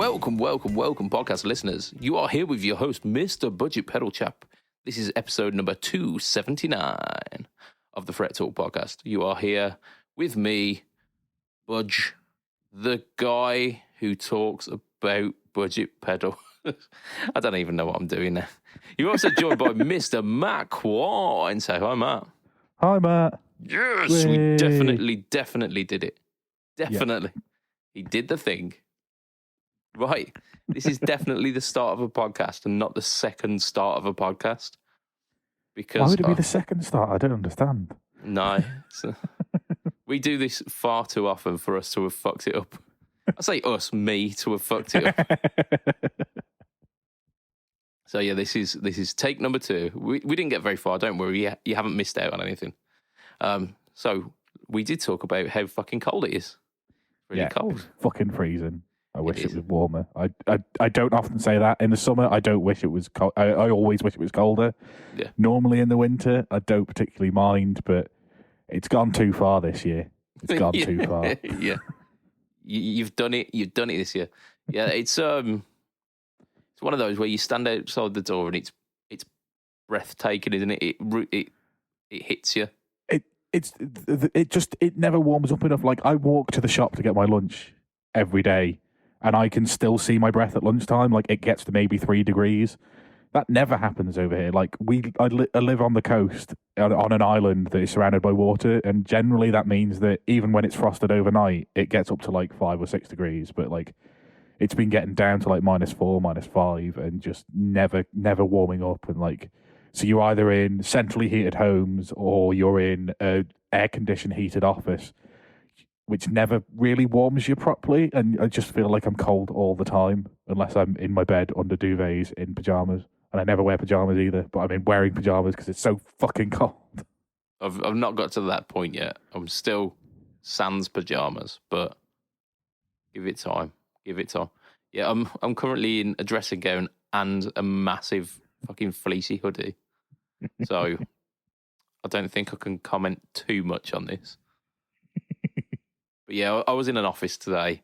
Welcome, podcast listeners. You are here with your host, Mr. BudgetPedalChap. This is episode number 279 of the Fret Talk podcast. You are here with me, Budge, the guy who talks about budget pedal. I don't even know what I'm doing there. You're also joined by Mr. Matt Quine. Say hi, Matt. Hi, Matt. Yes, Yay. we definitely did it. Definitely. Yeah. He did the thing. Right. This is definitely the start of a podcast and not the second start of a podcast. Because why would it be the second start? I don't understand. No. We do this far too often for us to have fucked it up. I say us, me, to have fucked it up. So yeah, this is take number 2. We didn't get very far, don't worry. You haven't missed out on anything. So we did talk about how fucking cold it is. Really cold. It's fucking freezing. I wish it was warmer. I don't often say that in the summer. I don't wish it was cold. I always wish it was colder. Yeah. Normally in the winter, I don't particularly mind, but it's gone too far this year. It's gone too far. Yeah. You've done it. You've done it this year. Yeah, it's one of those where you stand outside the door and it's breathtaking, isn't it? It hits you. It never warms up enough. Like, I walk to the shop to get my lunch every day, and I can still see my breath at lunchtime. Like, it gets to maybe 3 degrees. That never happens over here. Like, I live on the coast on an island that is surrounded by water, and generally that means that even when it's frosted overnight, it gets up to like 5 or 6 degrees. But like, it's been getting down to like -4, -5, and just never warming up. And like, so you're either in centrally heated homes or you're in a air-conditioned heated office, which never really warms you properly. And I just feel like I'm cold all the time, unless I'm in my bed under duvets in pajamas. And I never wear pajamas either, but I'm wearing pajamas because it's so fucking cold. I've not got to that point yet. I'm still sans pajamas, but give it time. Yeah, I'm currently in a dressing gown and a massive fucking fleecy hoodie. So I don't think I can comment too much on this. But yeah, I was in an office today,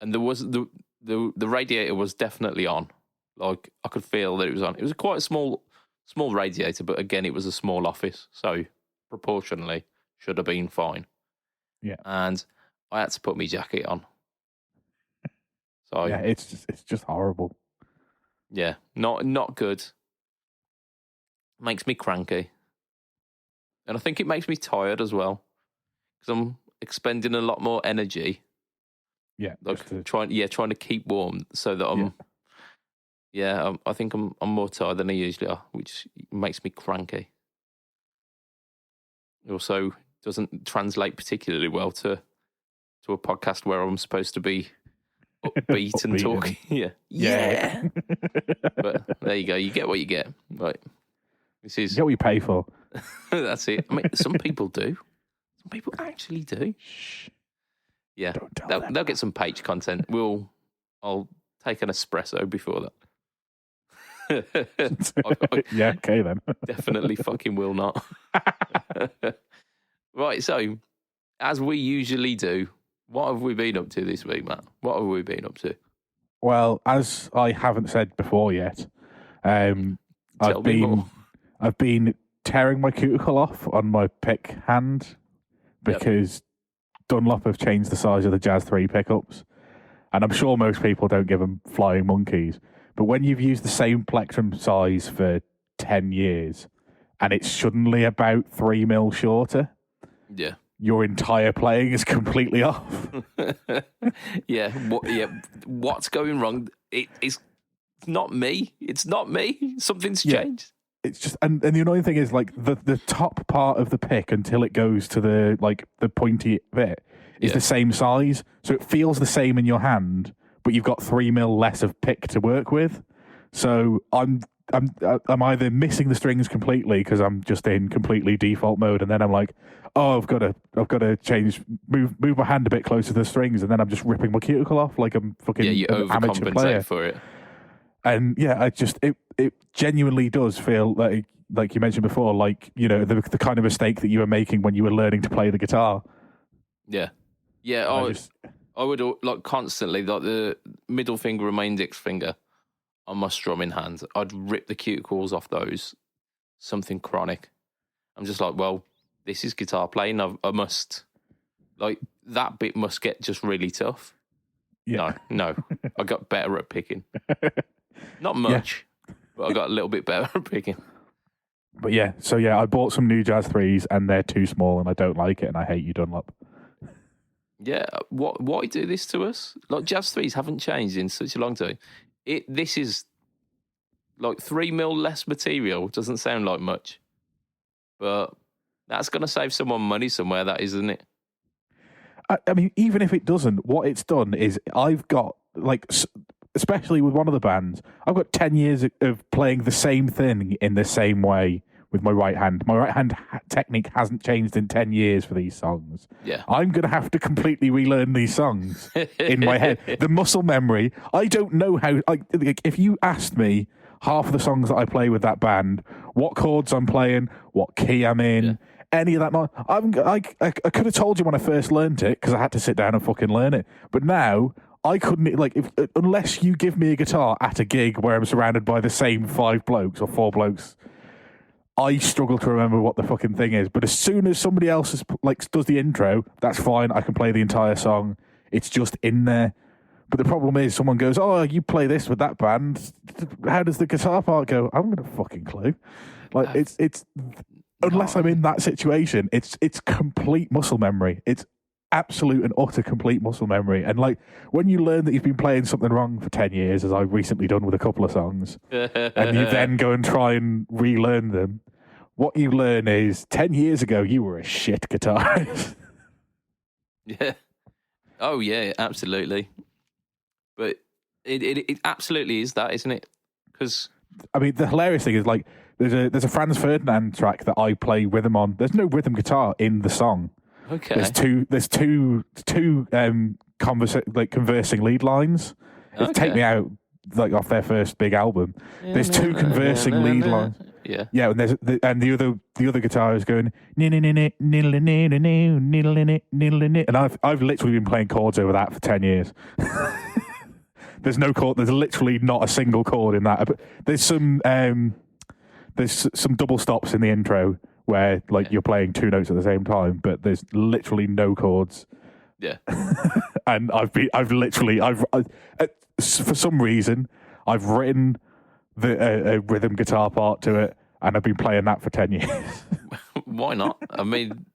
and there was the radiator was definitely on. Like, I could feel that it was on. It was quite a small radiator, but again, it was a small office, so proportionally should have been fine. Yeah, and I had to put my jacket on. So yeah, it's just horrible. Yeah, not good. Makes me cranky, and I think it makes me tired as well because I'm expending a lot more energy. Yeah, like trying to keep warm so that I'm. Yeah, I think I'm more tired than I usually are, which makes me cranky. It also doesn't translate particularly well to a podcast where I'm supposed to be upbeat and talking. Yeah. But there you go. You get what you get. Right. This is. You get what you pay for. That's it. I mean, some people do. Some people actually do. Shh. Yeah, they'll get some page content. I'll take an espresso before that. Yeah, okay then. Definitely fucking will not. Right, so as we usually do, what have we been up to this week, Matt? What have we been up to? Well, as I haven't said before yet, I've been tearing my cuticle off on my pick hand because Dunlop have changed the size of the Jazz 3 pickups, and I'm sure most people don't give them flying monkeys. But when you've used the same plectrum size for 10 years and it's suddenly about 3 mil shorter, your entire playing is completely off. What's going wrong? It's not me. It's not me. Something's changed. It's just, and the annoying thing is, like, the top part of the pick until it goes to the pointy bit is the same size. So it feels the same in your hand, but you've got 3 mil less of pick to work with. So I'm either missing the strings completely because I'm just in completely default mode, and then I'm like, oh, I've got to change, move my hand a bit closer to the strings, and then I'm just ripping my cuticle off like I'm fucking you amateur player for it. And it genuinely does feel like you mentioned before, like, you know, the kind of mistake that you were making when you were learning to play the guitar. Yeah. I would like constantly, like the middle finger and my index finger on my strumming hand. I'd rip the cuticles off those. Something chronic. I'm just like, well, this is guitar playing. I must, like, that bit must get just really tough. Yeah. No. I got better at picking. Not much, but I got a little bit better at picking. But yeah, so yeah, I bought some new Jazz 3s and they're too small and I don't like it and I hate you, Dunlop. Yeah, why do this to us? Like, Jazz 3s haven't changed in such a long time. This is like 3 mil less material. Doesn't sound like much, but that's going to save someone money somewhere, that isn't it? I mean, even if it doesn't, what it's done is I've got, like, especially with one of the bands, I've got 10 years of playing the same thing in the same way with my right hand. My right hand technique hasn't changed in 10 years for these songs. Yeah. I'm going to have to completely relearn these songs in my head. The muscle memory, I don't know how, like, if you asked me half of the songs that I play with that band, what chords I'm playing, what key I'm in, any of that. I could have told you when I first learned it because I had to sit down and fucking learn it. But now I couldn't, like, unless you give me a guitar at a gig where I'm surrounded by the same 5 blokes or 4 blokes, I struggle to remember what the fucking thing is. But as soon as somebody else does the intro, that's fine. I can play the entire song. It's just in there. But the problem is, someone goes, "Oh, you play this with that band. How does the guitar part go?" I haven't got a fucking clue. Like, it's unless I'm in that situation, it's complete muscle memory. It's absolute and utter complete muscle memory. And like, when you learn that you've been playing something wrong for 10 years, as I've recently done with a couple of songs, and you then go and try and relearn them, what you learn is 10 years ago you were a shit guitarist. Yeah. Oh yeah, absolutely. But it absolutely is that, isn't it? Because I mean, the hilarious thing is, like, there's a Franz Ferdinand track that I play rhythm on. There's no rhythm guitar in the song. Okay. There's two conversing lead lines. It's Take Me Out, like, off their first big album. There's 2 conversing lead lines. Yeah. Yeah, and the other guitar is going, and I've literally been playing chords over that for 10 years. There's no chord. There's literally not a single chord in that. But there's some double stops in the intro where, like, you're playing 2 notes at the same time, but there's literally no chords. Yeah. And for some reason I've written a rhythm guitar part to it, and I've been playing that for 10 years. Why not? I mean,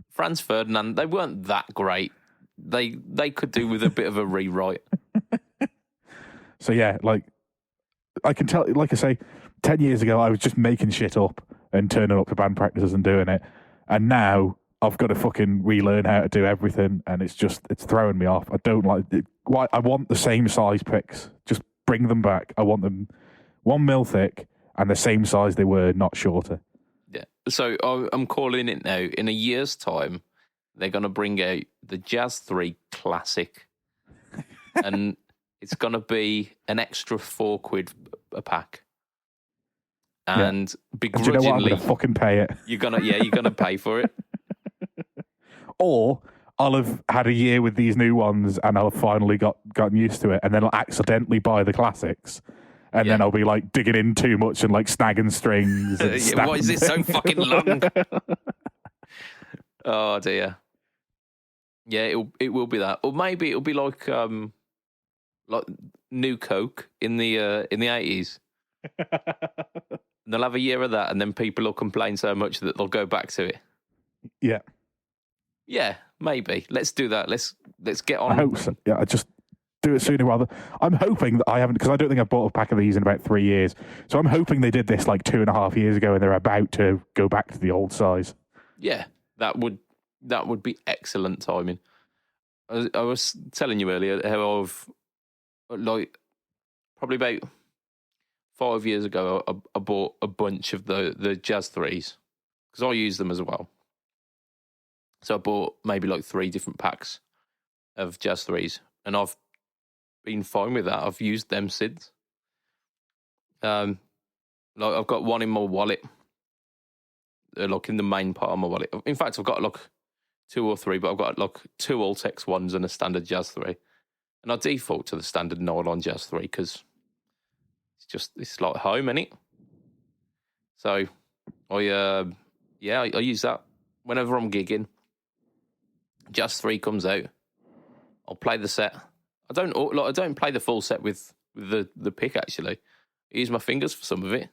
Franz Ferdinand, they weren't that great. They could do with a bit of a rewrite. So yeah, like, I can tell, like I say, 10 years ago I was just making shit up and turning up to band practices and doing it, and now I've got to fucking relearn how to do everything, and it's throwing me off. I don't like it. Why? I want the same size picks. Just bring them back. I want them 1 mil thick and the same size they were, not shorter. Yeah. So I'm calling it now. In a year's time, they're going to bring out the Jazz 3 Classic, and it's going to be an extra £4 a pack. And begrudgingly, do you know what? I'm going to fucking pay it. You're gonna pay for it. Or I'll have had a year with these new ones and I'll have finally gotten used to it, and then I'll accidentally buy the classics, and then I'll be like digging in too much and like snagging strings. And why is it so fucking long? Oh dear. Yeah, it will be that, or maybe it'll be like New Coke in the 80s. And they'll have a year of that, and then people will complain so much that they'll go back to it. Yeah. Yeah, maybe. Let's do that. Let's get on. I hope so. Yeah, I just do it sooner rather. I'm hoping that I haven't, because I don't think I've bought a pack of these in about 3 years. So I'm hoping they did this like 2.5 years ago and they're about to go back to the old size. Yeah, that would be excellent timing. I was telling you earlier how I've, like, probably about 5 years ago, I bought a bunch of the Jazz 3s because I use them as well. So I bought maybe like 3 different packs of Jazz 3s, and I've been fine with that. I've used them since. Like, I've got one in my wallet, like in the main part of my wallet. In fact, I've got like 2 or 3, but I've got like 2 Altex ones and a standard Jazz 3. And I default to the standard nylon Jazz 3 because it's like home, innit? So I use that whenever I'm gigging. Jazz 3 comes out, I'll play the set. I don't play the full set with the pick actually. I use my fingers for some of it.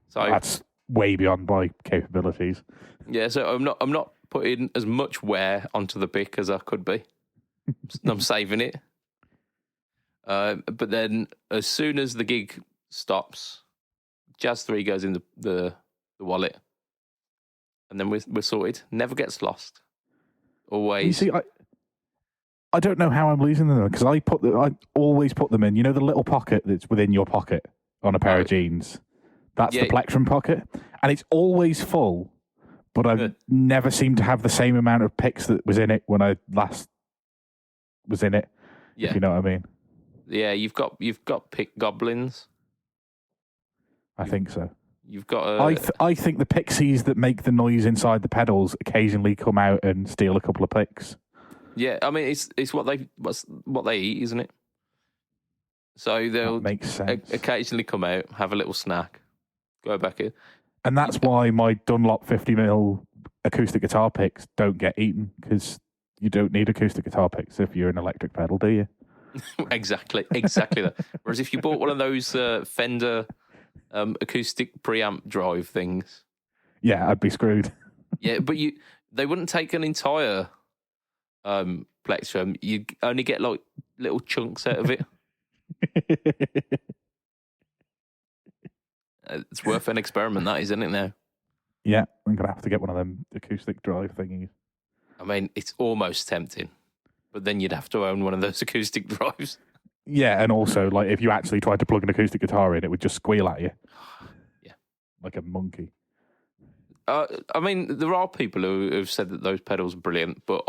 So that's way beyond my capabilities. Yeah, so I'm not putting as much wear onto the pick as I could be. I'm saving it. But then as soon as the gig stops, Jazz 3 goes in the wallet, and then we're sorted. Never gets lost. Always. You see, I don't know how I'm losing them because I always put them in. You know the little pocket that's within your pocket on a pair of jeans. That's the plectrum pocket, and it's always full. But I never seem to have the same amount of picks that was in it when I last was in it. Yeah, if you know what I mean. Yeah, you've got pick goblins. I think so. You've got. I think the pixies that make the noise inside the pedals occasionally come out and steal a couple of picks. Yeah, I mean it's what they eat, isn't it? So they'll occasionally come out, have a little snack, go back in. And that's why my Dunlop 50mm acoustic guitar picks don't get eaten, because you don't need acoustic guitar picks if you're an electric pedal, do you? Exactly that. Whereas if you bought one of those Fender acoustic preamp drive things, yeah, I'd be screwed. Yeah, but they wouldn't take an entire plectrum. You only get like little chunks out of it. It's worth an experiment, that isn't it now? Yeah, I'm gonna have to get one of them acoustic drive thingies. I mean, it's almost tempting, but then you'd have to own one of those acoustic drives. Yeah, and also, like, if you actually tried to plug an acoustic guitar in, it would just squeal at you. Yeah. Like a monkey. I mean, there are people who have said that those pedals are brilliant, but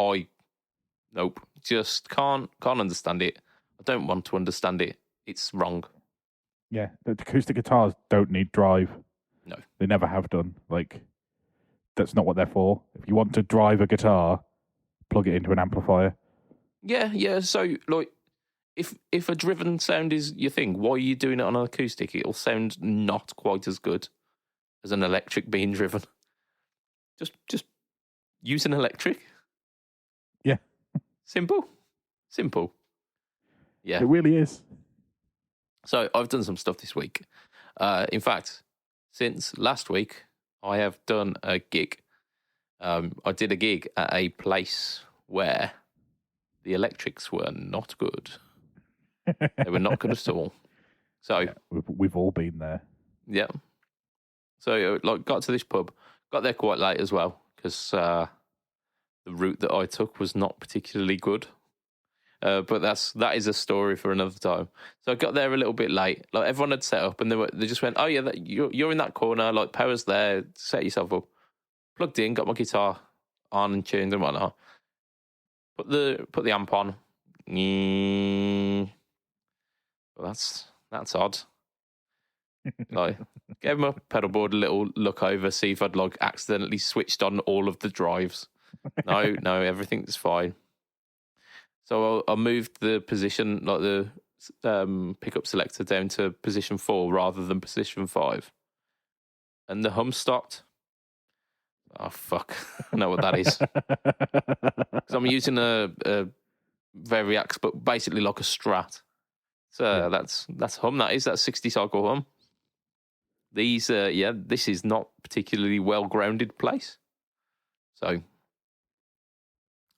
nope, just can't understand it. I don't want to understand it. It's wrong. Yeah, the acoustic guitars don't need drive. No. They never have done. Like, that's not what they're for. If you want to drive a guitar, plug it into an amplifier. Yeah. So, like, if a driven sound is your thing, why are you doing it on an acoustic? It'll sound not quite as good as an electric being driven. Just use an electric. Yeah. Simple. Yeah. It really is. So I've done some stuff this week. In fact, since last week, I have done a gig. I did a gig at a place where the electrics were not good. They were not good at all. So yeah, we've all been there. Yeah. So got to this pub, got there quite late as well because the route that I took was not particularly good. But that is a story for another time. So I got there a little bit late. Like, everyone had set up, and they just went, "Oh yeah, you're in that corner. Like, power's there. Set yourself up." Plugged in, got my guitar on and tuned and whatnot. Put the amp on. Well, that's odd. Like, gave my pedal board a little look over, see if I'd like accidentally switched on all of the drives. No, everything's fine. So I moved the position, like the pickup selector, down to position 4 rather than position 5. And the hum stopped. Oh, fuck. I know what that is. Because I'm using a Variax, but basically like a Strat. So that's hum, that is. That's 60 cycle hum. These, this is not particularly well-grounded place. So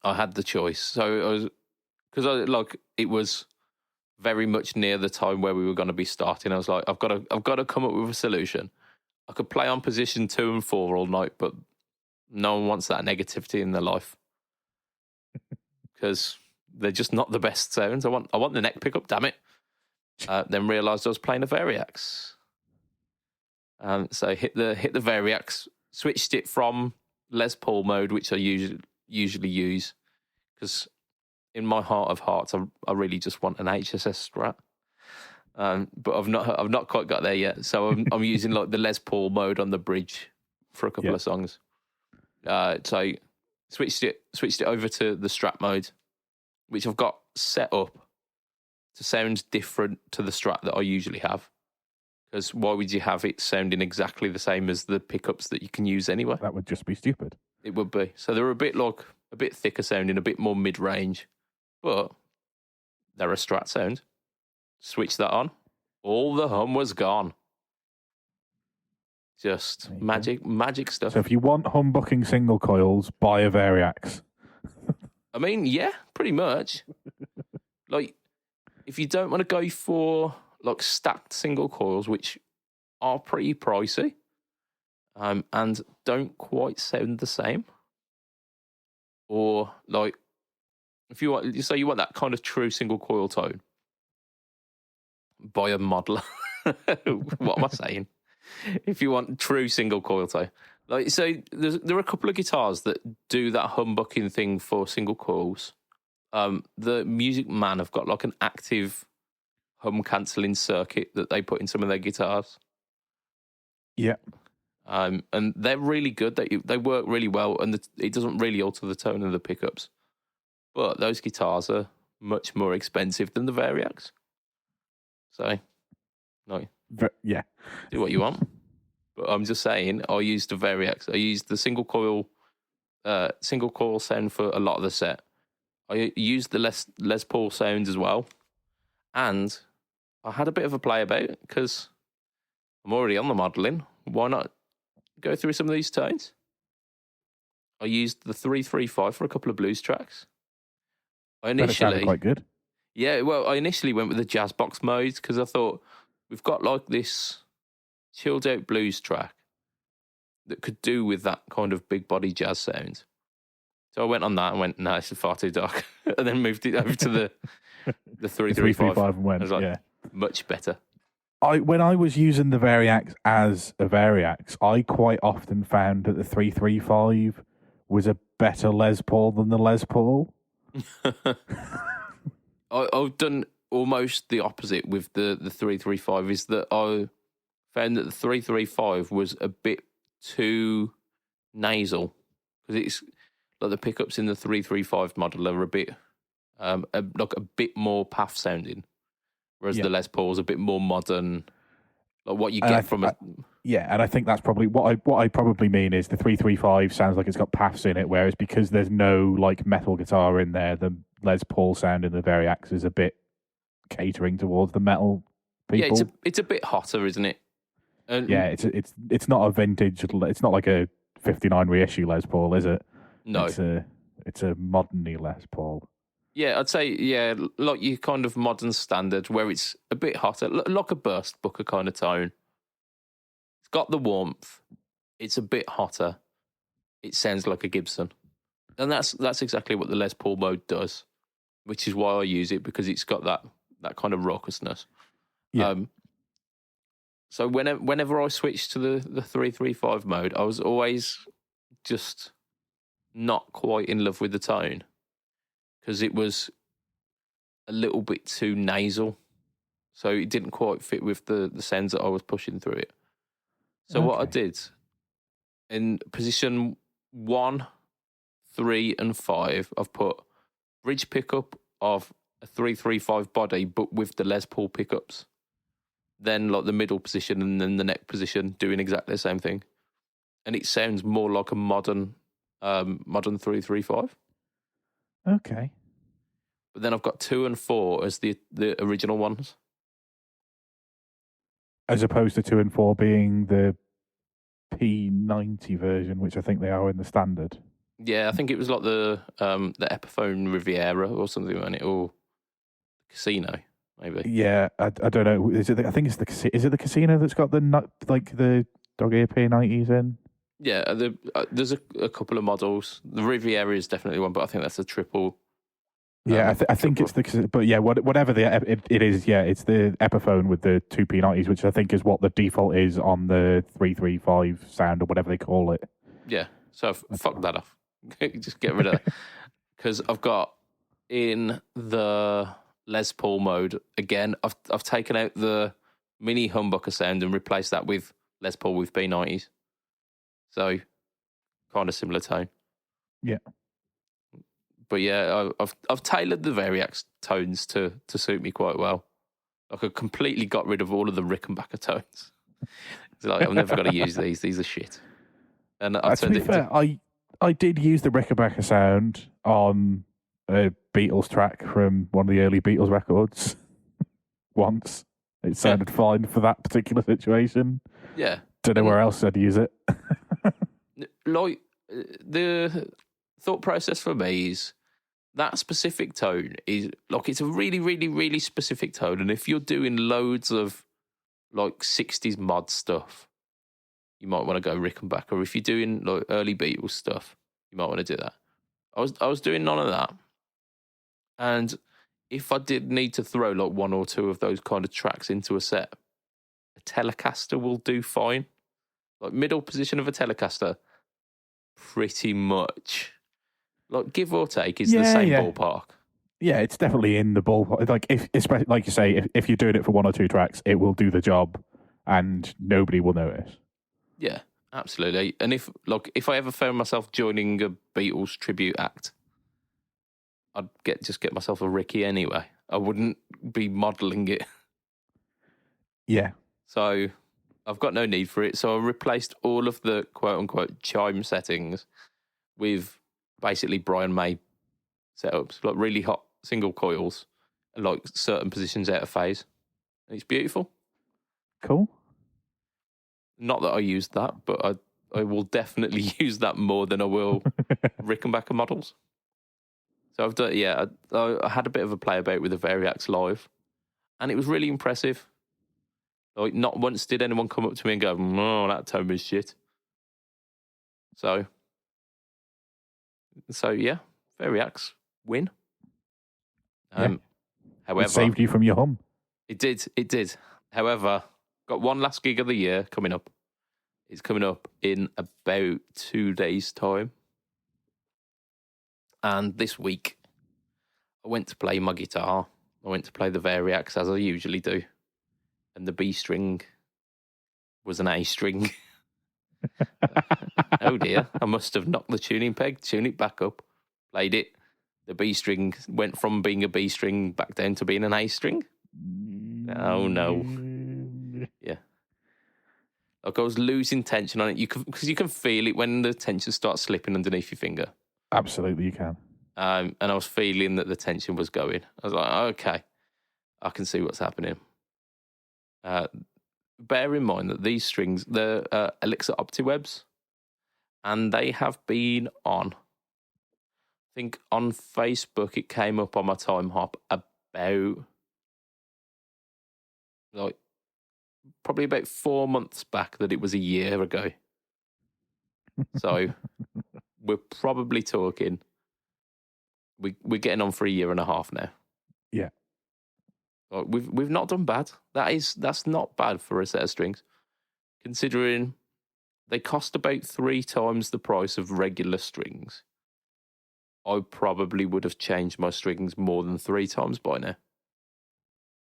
I had the choice. So it was very much near the time where we were going to be starting. I was like, I've got to come up with a solution. I could play on position 2 and 4 all night, but no one wants that negativity in their life because they're just not the best sounds. I want the neck pickup, damn it. Then realised I was playing a Variax. So hit the Variax, switched it from Les Paul mode, which I usually use, because in my heart of hearts, I really just want an HSS Strat. But I've not quite got there yet. So I'm using like the Les Paul mode on the bridge for a couple of songs. So switched it over to the Strat mode, which I've got set up to sound different to the Strat that I usually have. Because why would you have it sounding exactly the same as the pickups that you can use anyway? That would just be stupid. It would be. So they're a bit thicker sounding, a bit more mid-range, but they're a Strat sound. Switch that on, all the hum was gone. Just magic stuff. So if you want humbucking single coils, buy a Variax. I mean, yeah, pretty much. Like, if you don't want to go for like stacked single coils, which are pretty pricey, and don't quite sound the same, or like if you want, so you want that kind of true single coil tone, buy a modeler. What am I saying? If you want true single coil tone, like, so there are a couple of guitars that do that humbucking thing for single coils. The Music Man have got like an active hum cancelling circuit that they put in some of their guitars. Yeah. And they're really good. They work really well, and it doesn't really alter the tone of the pickups. But those guitars are much more expensive than the Variax. So, no. Yeah. Do what you want. But I'm just saying, I used the Variax. I used the single coil sound for a lot of the set. I used the Les Paul sounds as well. And I had a bit of a play about it because I'm already on the modelling. Why not go through some of these tones? I used the 335 for a couple of blues tracks. That sounded quite good. Yeah, well, I initially went with the jazz box mode because I thought we've got like this chilled out blues track that could do with that kind of big body jazz sound. So I went on that and went, no, this is far too dark. And then moved it over to the 335 and went, I was like, yeah. Much better. When I was using the Variax as a Variax, I quite often found that the 335 was a better Les Paul than the Les Paul. I've done almost the opposite with the 335, is that I found that the 335 was a bit too nasal, because it's like the pickups in the 335 model are a bit like a bit more path sounding, whereas the Les Paul's a bit more modern, like what you get from a... and I think that's probably what I probably mean is the 335 sounds like it's got paths in it, whereas because there's no like metal guitar in there, the Les Paul sound in the Variax is a bit catering towards the metal people. Yeah, it's a bit hotter, isn't it? It's not a vintage. It's not like a 59 reissue Les Paul, is it? No, it's a modern Les Paul. Yeah, I'd say like your kind of modern standard where it's a bit hotter, like a Burst Booker kind of tone. It's got the warmth. It's a bit hotter. It sounds like a Gibson, and that's exactly what the Les Paul mode does, which is why I use it, because it's got that kind of raucousness. Yeah. So whenever I switched to the 335 mode, I was always just not quite in love with the tone, because it was a little bit too nasal. So it didn't quite fit with the sounds that I was pushing through it. So what I did, in position 1, 3, and 5, I've put bridge pickup of a 335 body, but with the Les Paul pickups. Then like the middle position and then the neck position doing exactly the same thing. And it sounds more like a modern 335. Okay. But then I've got 2 and 4 as the original ones. As opposed to 2 and 4 being the P90 version, which I think they are in the standard. Yeah, I think it was like the Epiphone Riviera or something, wasn't it? Or Casino, maybe. Yeah, I don't know. Is it? I think it's is it the Casino that's got the dog ear P90s in? Yeah, there's a couple of models. The Riviera is definitely one, but I think that's a triple. Yeah, I think it's but yeah, whatever it is, yeah, it's the Epiphone with the 2 P90s, which I think is what the default is on the 335 sound or whatever they call it. Yeah, so fuck that off. Just get rid of that. Because I've got in the Les Paul mode, again, I've taken out the mini humbucker sound and replaced that with Les Paul with P90s. So, kind of similar tone. Yeah. But yeah, I've tailored the Variax tones to suit me quite well. Like, I completely got rid of all of the Rickenbacker tones. It's like, I'm never going to use these. These are shit. And I To be fair, I did use the Rickenbacker sound on a Beatles track from one of the early Beatles records once. It sounded fine for that particular situation. Yeah. Don't know where else I'd use it. Like, the thought process for me is that specific tone is, like, it's a really, really, really specific tone. And if you're doing loads of, like, 60s mod stuff, you might want to go Rickenbacker. Or if you're doing, like, early Beatles stuff, you might want to do that. I was doing none of that. And if I did need to throw, like, one or two of those kind of tracks into a set, a Telecaster will do fine. Like, middle position of a Telecaster, pretty much. Like, give or take, is the same ballpark. Yeah, it's definitely in the ballpark. Like, especially like you say, if you're doing it for one or two tracks, it will do the job, and nobody will notice. Yeah, absolutely. And if I ever found myself joining a Beatles tribute act, I'd just get myself a Ricky anyway. I wouldn't be modelling it. Yeah. So I've got no need for it. So I replaced all of the quote-unquote chime settings with basically Brian May setups, like really hot single coils and like certain positions out of phase. And it's beautiful. Cool. Not that I used that, but I will definitely use that more than I will Rickenbacker models. So I've done, yeah, I had a bit of a play about with the Variax Live, and it was really impressive. Like, not once did anyone come up to me and go, "Oh, that tone is shit." So yeah, Variax win. However, it saved you from your hum. It did. However, got one last gig of the year coming up. It's coming up in about 2 days' time. And this week, I went to play my guitar. I went to play the Variax as I usually do. And the B string was an A string. Oh dear, I must have knocked the tuning peg, tune it back up, played it. The B string went from being a B string back down to being an A string. Oh no. Yeah. Like, I was losing tension on it. Because you can feel it when the tension starts slipping underneath your finger. Absolutely, you can. And I was feeling that the tension was going. I was like, okay, I can see what's happening. Bear in mind that these strings, they're Elixir OptiWebs, and they have been on, I think on Facebook, it came up on my time hop about, like, probably about 4 months back that it was a year ago. So we're probably talking, we're getting on for a year and a half now. Yeah. Like, we've not done bad. That's not bad for a set of strings, considering they cost about 3 times the price of regular strings. I probably would have changed my strings more than 3 times by now,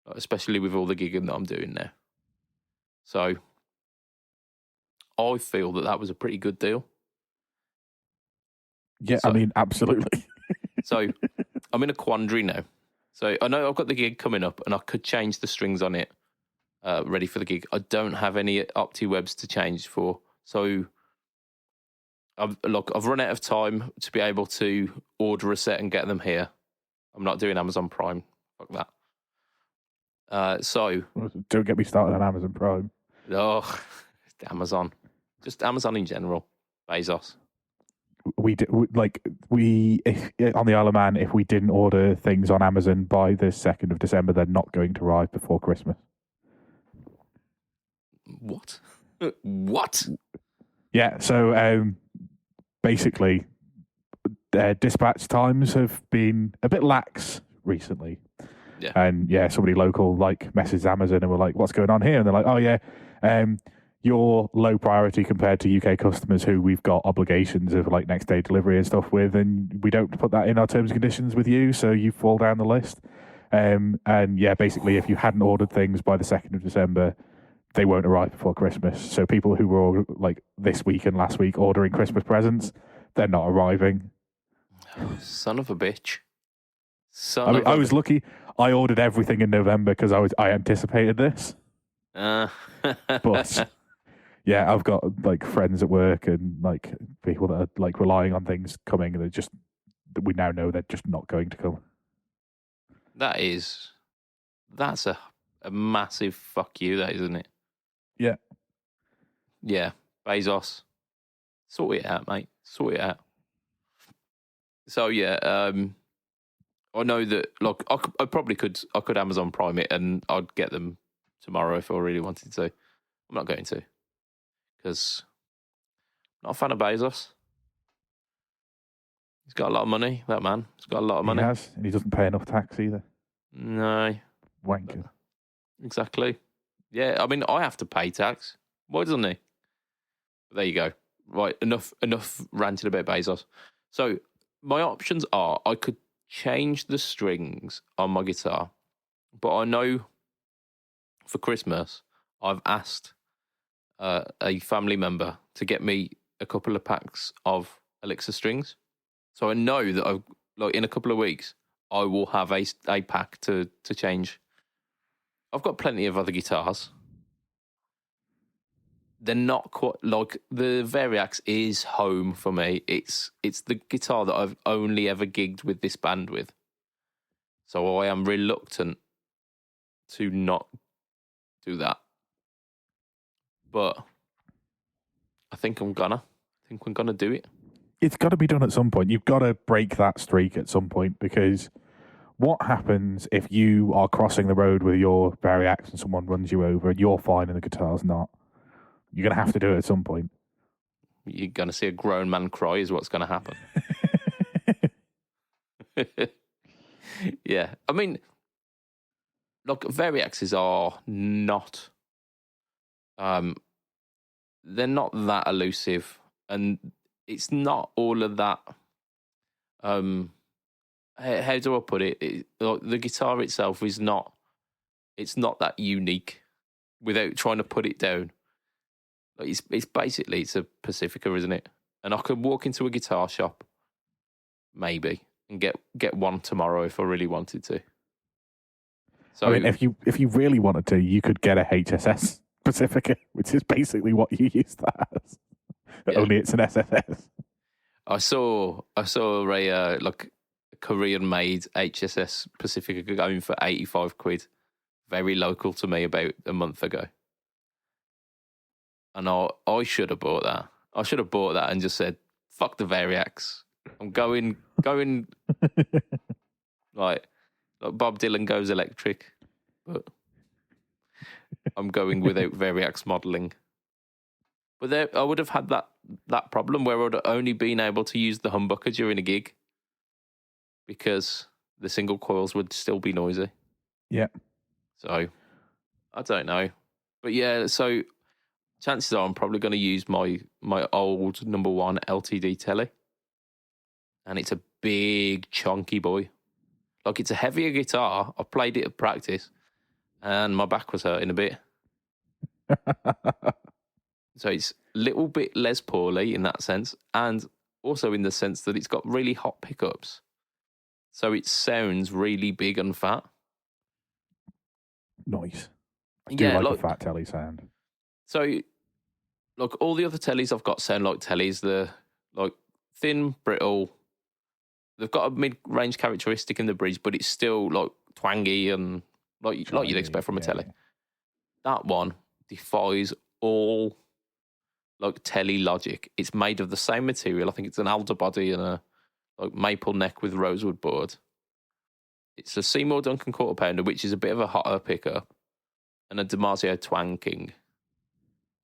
especially with all the gigging that I'm doing now. So I feel that was a pretty good deal. Yeah, I mean, absolutely. So I'm in a quandary now. So I know I've got the gig coming up and I could change the strings on it ready for the gig. I don't have any OptiWebs to change for. So I've run out of time to be able to order a set and get them here. I'm not doing Amazon Prime. Fuck that. So don't get me started on Amazon Prime. Oh, Amazon. Just Amazon in general. Bezos. On the Isle of Man, if we didn't order things on Amazon by the 2nd of December, they're not going to arrive before Christmas. What? What? Yeah, so basically, dispatch times have been a bit lax recently. Yeah. And yeah, somebody local messaged Amazon and were like, "What's going on here?" And they're like, "Oh yeah, you're low priority compared to UK customers who we've got obligations of next day delivery and stuff with, and we don't put that in our terms and conditions with you, so you fall down the list." And yeah, basically, if you hadn't ordered things by the 2nd of December, they won't arrive before Christmas. So people who were this week and last week ordering Christmas presents, they're not arriving. Son of a bitch. I was lucky. I ordered everything in November because I anticipated this. But yeah, I've got like friends at work and like people that are like relying on things coming, and we now know they're just not going to come. That's a massive fuck you, that isn't it? Yeah. Yeah. Bezos. Sort it out, mate. Sort it out. So yeah, I know that like I probably could Amazon Prime it and I'd get them tomorrow if I really wanted to. I'm not going to because I'm not a fan of Bezos. He's got a lot of money, that man. He's got a lot of money. He has, and he doesn't pay enough tax either. No. Wanker. Exactly. Yeah, I mean, I have to pay tax. Why doesn't he? But there you go. Right, enough ranting about Bezos. So my options are I could change the strings on my guitar, but I know for Christmas I've asked a family member to get me a couple of packs of Elixir strings. So I know that in a couple of weeks I will have a pack to change. I've got plenty of other guitars. They're not quite like the Variax is home for me. It's the guitar that I've only ever gigged with this band with. So I am reluctant to not do that. But I think we're gonna do it. It's got to be done at some point. You've got to break that streak at some point, because what happens if you are crossing the road with your Variax and someone runs you over and you're fine and the guitar's not? You're going to have to do it at some point. You're going to see a grown man cry is what's going to happen. Yeah. I mean, look, Variaxes are not, they're not that elusive, and it's not all of that, how do I put it? Like, the guitar itself is not, it's not that unique without trying to put it down. Like it's basically, it's a Pacifica, isn't it? And I could walk into a guitar shop, maybe, and get one tomorrow if I really wanted to. So I mean, if you really wanted to, you could get a HSS Pacifica, which is basically what you use that as. Yeah. Only it's an SSS. I saw a like Korean made HSS Pacifica going for £85, very local to me about a month ago. And I should have bought that. I should have bought that and just said, fuck the Variax. I'm going like Bob Dylan goes electric, but I'm going without Variax modelling. But I would have had that problem where I would have only been able to use the humbucker during a gig because the single coils would still be noisy. Yeah. So, I don't know. But yeah, so chances are I'm probably going to use my old number one LTD telly. And it's a big, chunky boy. Like, it's a heavier guitar. I played it at practice and my back was hurting a bit. So it's a little bit Les Pauly in that sense, and also in the sense that it's got really hot pickups. So it sounds really big and fat. Nice. Yeah, like a fat telly sound. So, look, all the other tellies I've got sound like tellies. They're like thin, brittle. They've got a mid-range characteristic in the bridge, but it's still like twangy and like you'd expect from a telly. That one defies all like telly logic. It's made of the same material. I think it's an alder body and a like maple neck with rosewood board. It's a Seymour Duncan quarter pounder, which is a bit of a hotter pickup, and a DiMarzio Twang King.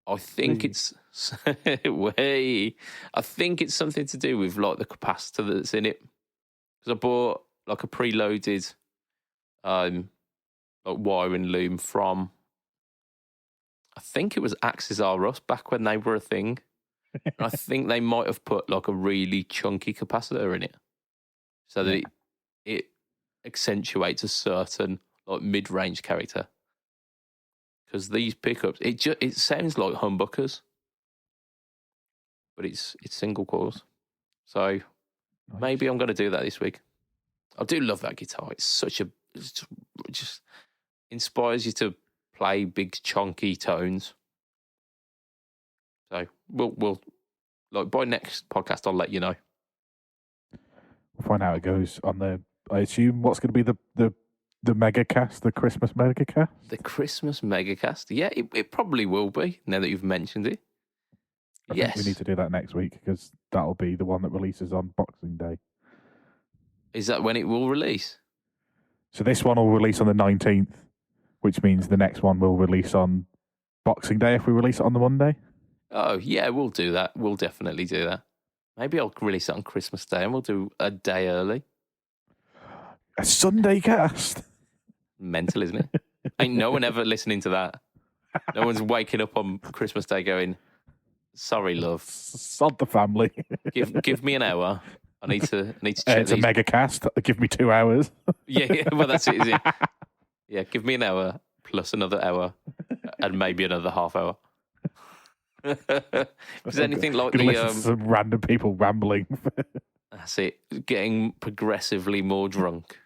I think it's way. I think it's something to do with like the capacitor that's in it. Because I bought like a preloaded like wiring loom from, I think it was Axis R Us back when they were a thing. And I think they might have put like a really chunky capacitor in it so that it accentuates a certain like mid-range character. Because these pickups, it sounds like humbuckers, but it's single coils. So Nice. Maybe I'm going to do that this week. I do love that guitar. It's just inspires you to play big chunky tones. So we'll like by next podcast I'll let you know. We'll find out how it goes on the. I assume what's going to be the mega cast, the Christmas mega cast. The Christmas megacast. Yeah, it probably will be now that you've mentioned it. I think we need to do that next week because that'll be the one that releases on Boxing Day. Is that when it will release? So this one will release on the 19th, which means the next one will release on Boxing Day if we release it on the Monday. Oh, yeah, we'll do that. We'll definitely do that. Maybe I'll release it on Christmas Day and we'll do a day early. A Sunday cast. Mental, isn't it? Ain't no one ever listening to that. No one's waking up on Christmas Day going, sorry, love. Sod the family. Give me an hour. I need to check It's a mega cast. Give me 2 hours. Yeah, well, that's it, is it? Yeah, give me an hour plus another hour and maybe another half hour. Is anything like some random people rambling? That's it. Getting progressively more drunk.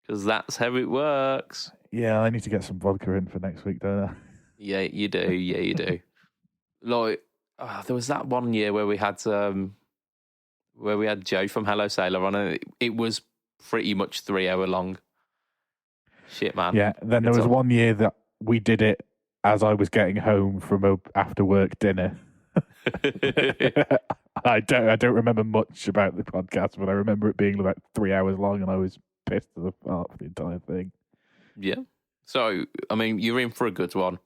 Because that's how it works. Yeah, I need to get some vodka in for next week, don't I? Yeah, you do. Yeah, you do. Like, there was that one year where we had Joe from Hello Sailor on, and it was pretty much 3 hour long. Shit, man. Yeah, then there was one year that we did it as I was getting home from a after work dinner. I don't remember much about the podcast, but I remember it being about 3 hours long, and I was pissed to the part for the entire thing. Yeah. So, I mean, you're in for a good one,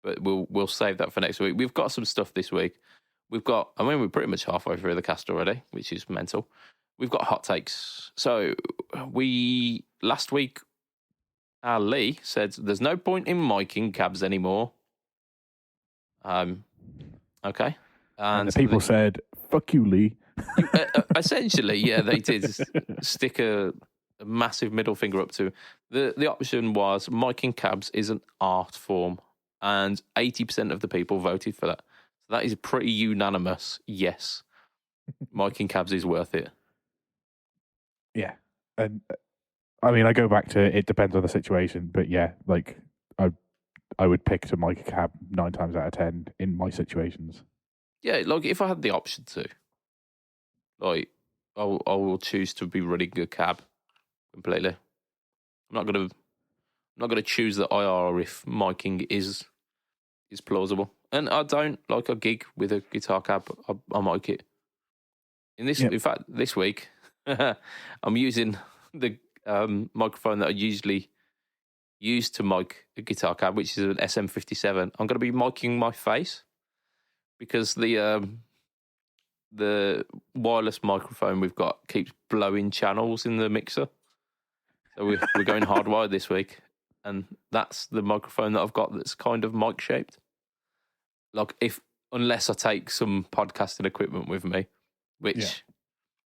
but we'll save that for next week. We've got some stuff this week. We're pretty much halfway through the cast already, which is mental. We've got hot takes. So, last week, Lee said there's no point in miking cabs anymore. Okay. And the people said, fuck you, Lee. Essentially, yeah, they did stick a massive middle finger up to. The option was miking cabs is an art form, and 80% of the people voted for that. So that is pretty unanimous. Yes, miking cabs is worth it. Yeah. And I mean, I go back to it depends on the situation, but yeah, like I would pick to mic a cab 9 times out of 10 in my situations. Yeah, like if I had the option to, like I will choose to be running a cab completely. I'm not gonna choose the IR if miking is plausible. And I don't like a gig with a guitar cab. I mic it. In fact, this week I'm using the microphone that I usually use to mic a guitar cab, which is an SM57. I'm going to be miking my face because the wireless microphone we've got keeps blowing channels in the mixer. So we're going hardwired this week, and that's the microphone that I've got that's kind of mic shaped. Like unless I take some podcasting equipment with me, which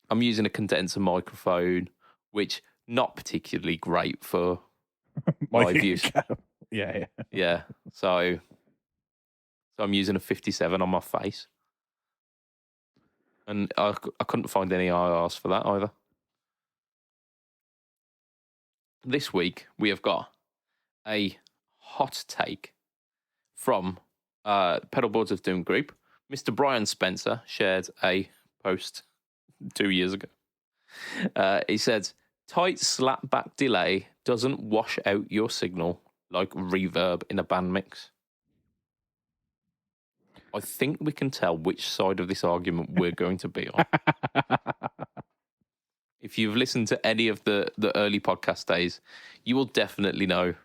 I'm using a condenser microphone, which not particularly great for live use. Yeah. So I'm using a 57 on my face, and I couldn't find any IRs for that either. This week we have got a hot take from Pedalboards of Doom Group. Mr. Brian Spencer shared a post 2 years ago. He said, tight slapback delay doesn't wash out your signal like reverb in a band mix. I think we can tell which side of this argument we're going to be on. If you've listened to any of the early podcast days, you will definitely know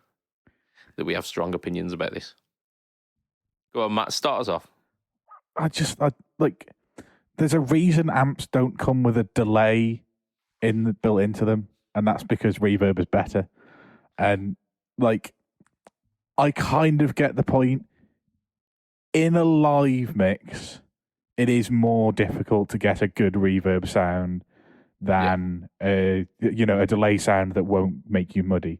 that we have strong opinions about this. Go on, Matt, start us off. There's a reason amps don't come with a delay built into them, and that's because reverb is better. And I kind of get the point. In a live mix, it is more difficult to get a good reverb sound than a delay sound that won't make you muddy.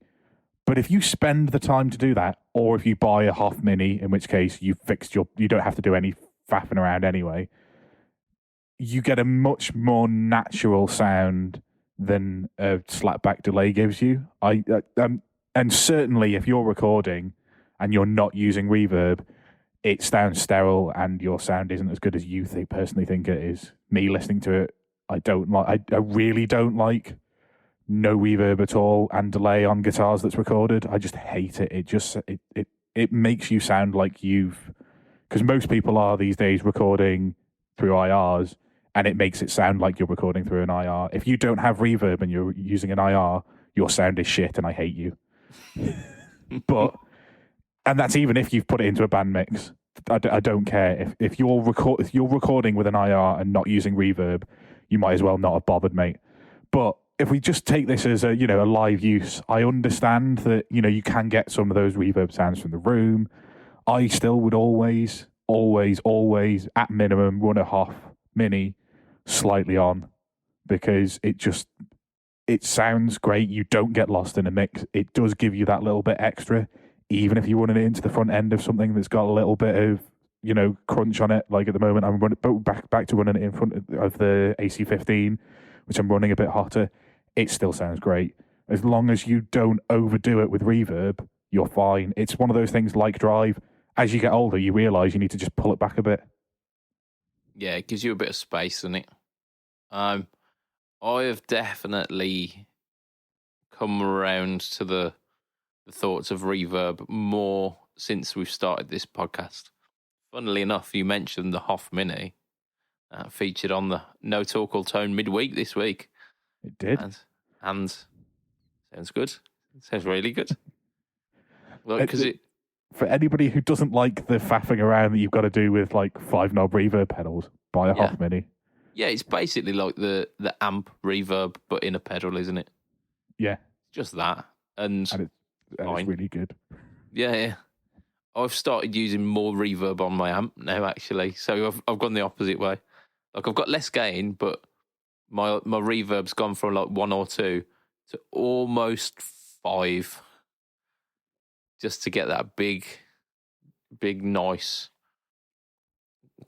But if you spend the time to do that, or if you buy a Hoff Mini, in which case you don't have to do any faffing around anyway, you get a much more natural sound than a slapback delay gives you. And certainly if you're recording and you're not using reverb, it sounds sterile and your sound isn't as good as you personally think it is. Me listening to it, I really don't like no reverb at all and delay on guitars that's recorded. I just hate it. It makes you sound like because most people are these days recording through IRs, and it makes it sound like you're recording through an IR. If you don't have reverb and you're using an IR, your sound is shit, and I hate you. And that's even if you've put it into a band mix. I don't care if you're recording with an IR and not using reverb, you might as well not have bothered, mate. But if we just take this as a live use, I understand that you can get some of those reverb sounds from the room. I still would always at minimum run a Hoff Mini slightly on, because it sounds great. You don't get lost in a mix. It does give you that little bit extra, even if you're running it into the front end of something that's got a little bit of crunch on it. Like at the moment, I'm running back to running it in front of the AC15, which I'm running a bit hotter. It still sounds great. As long as you don't overdo it with reverb, you're fine. It's one of those things like Drive. As you get older, you realise you need to just pull it back a bit. Yeah, it gives you a bit of space, doesn't it? I have definitely come around to the thoughts of reverb more since we've started this podcast. Funnily enough, you mentioned the Hoff Mini featured on the No Talk All Tone midweek this week. It did. And sounds good. It sounds really good. Well, because for anybody who doesn't like the faffing around that you've got to do with like 5-knob reverb pedals, buy a Hoff Mini. Yeah, it's basically like the amp reverb, but in a pedal, isn't it? Yeah. Just that. And it's really good. Yeah. I've started using more reverb on my amp now, actually. So I've gone the opposite way. Like, I've got less gain, but my reverb's gone from like 1 or 2 to almost 5, just to get that big, nice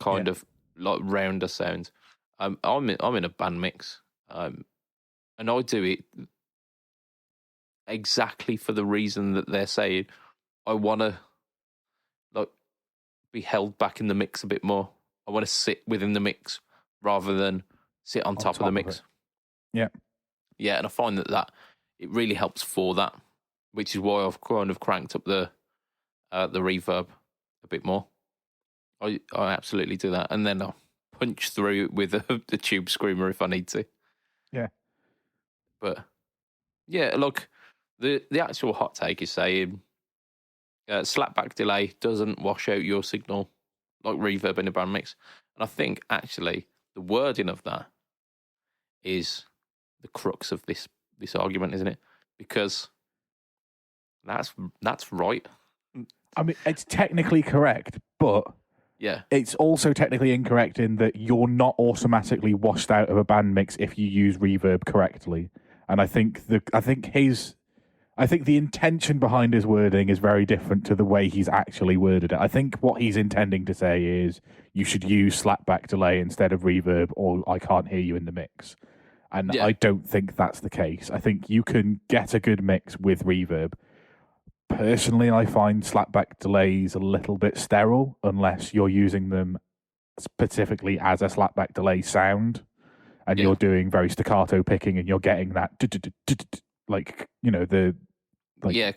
kind of like rounder sound. I'm in a band mix, and I do it exactly for the reason that they're saying. I want to like be held back in the mix a bit more. I want to sit within the mix rather than sit on top of the mix. Yeah, and I find that it really helps for that, which is why I've kind of cranked up the reverb a bit more. I absolutely do that, and then I'll punch through with the tube screamer if I need to. Yeah, but yeah, look, the actual hot take is saying slapback delay doesn't wash out your signal like reverb in a band mix, and I think actually the wording of that is the crux of this argument, isn't it? Because that's right. I mean, it's technically correct, but it's also technically incorrect in that you're not automatically washed out of a band mix if you use reverb correctly. And I think the intention behind his wording is very different to the way he's actually worded it. I think what he's intending to say is you should use slapback delay instead of reverb, or I can't hear you in the mix. And I don't think that's the case. I think you can get a good mix with reverb. Personally, I find slapback delays a little bit sterile unless you're using them specifically as a slapback delay sound, and you're doing very staccato picking, and you're getting that like the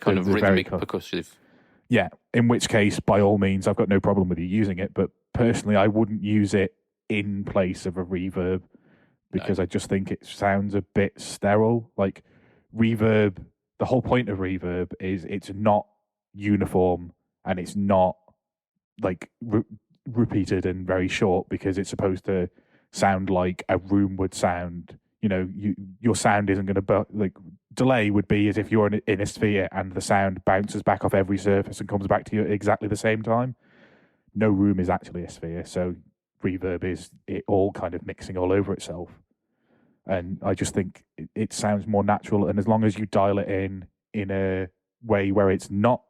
kind of rhythmic percussive. Yeah, in which case, by all means, I've got no problem with you using it. But personally, I wouldn't use it in place of a reverb because I just think it sounds a bit sterile. Like reverb. The whole point of reverb is it's not uniform and it's not like repeated and very short, because it's supposed to sound like a room would sound. Your sound isn't going to like delay would be as if you're in a sphere and the sound bounces back off every surface and comes back to you at exactly the same time. No room is actually a sphere, so reverb is it all kind of mixing all over itself. And I just think it sounds more natural. And as long as you dial it in a way where it's not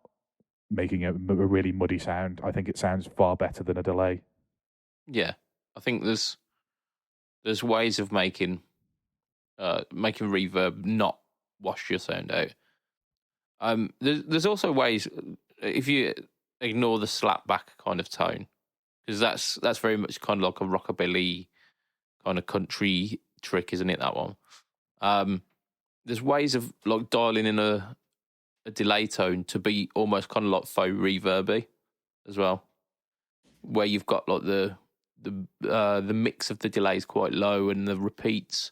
making a really muddy sound, I think it sounds far better than a delay. Yeah, I think there's there's ways of making reverb not wash your sound out. There's also ways, if you ignore the slapback kind of tone, because that's very much kind of like a rockabilly kind of country trick, isn't it, that one? There's ways of like dialing in a delay tone to be almost kind of like faux reverby as well, where you've got like the mix of the delay is quite low and the repeats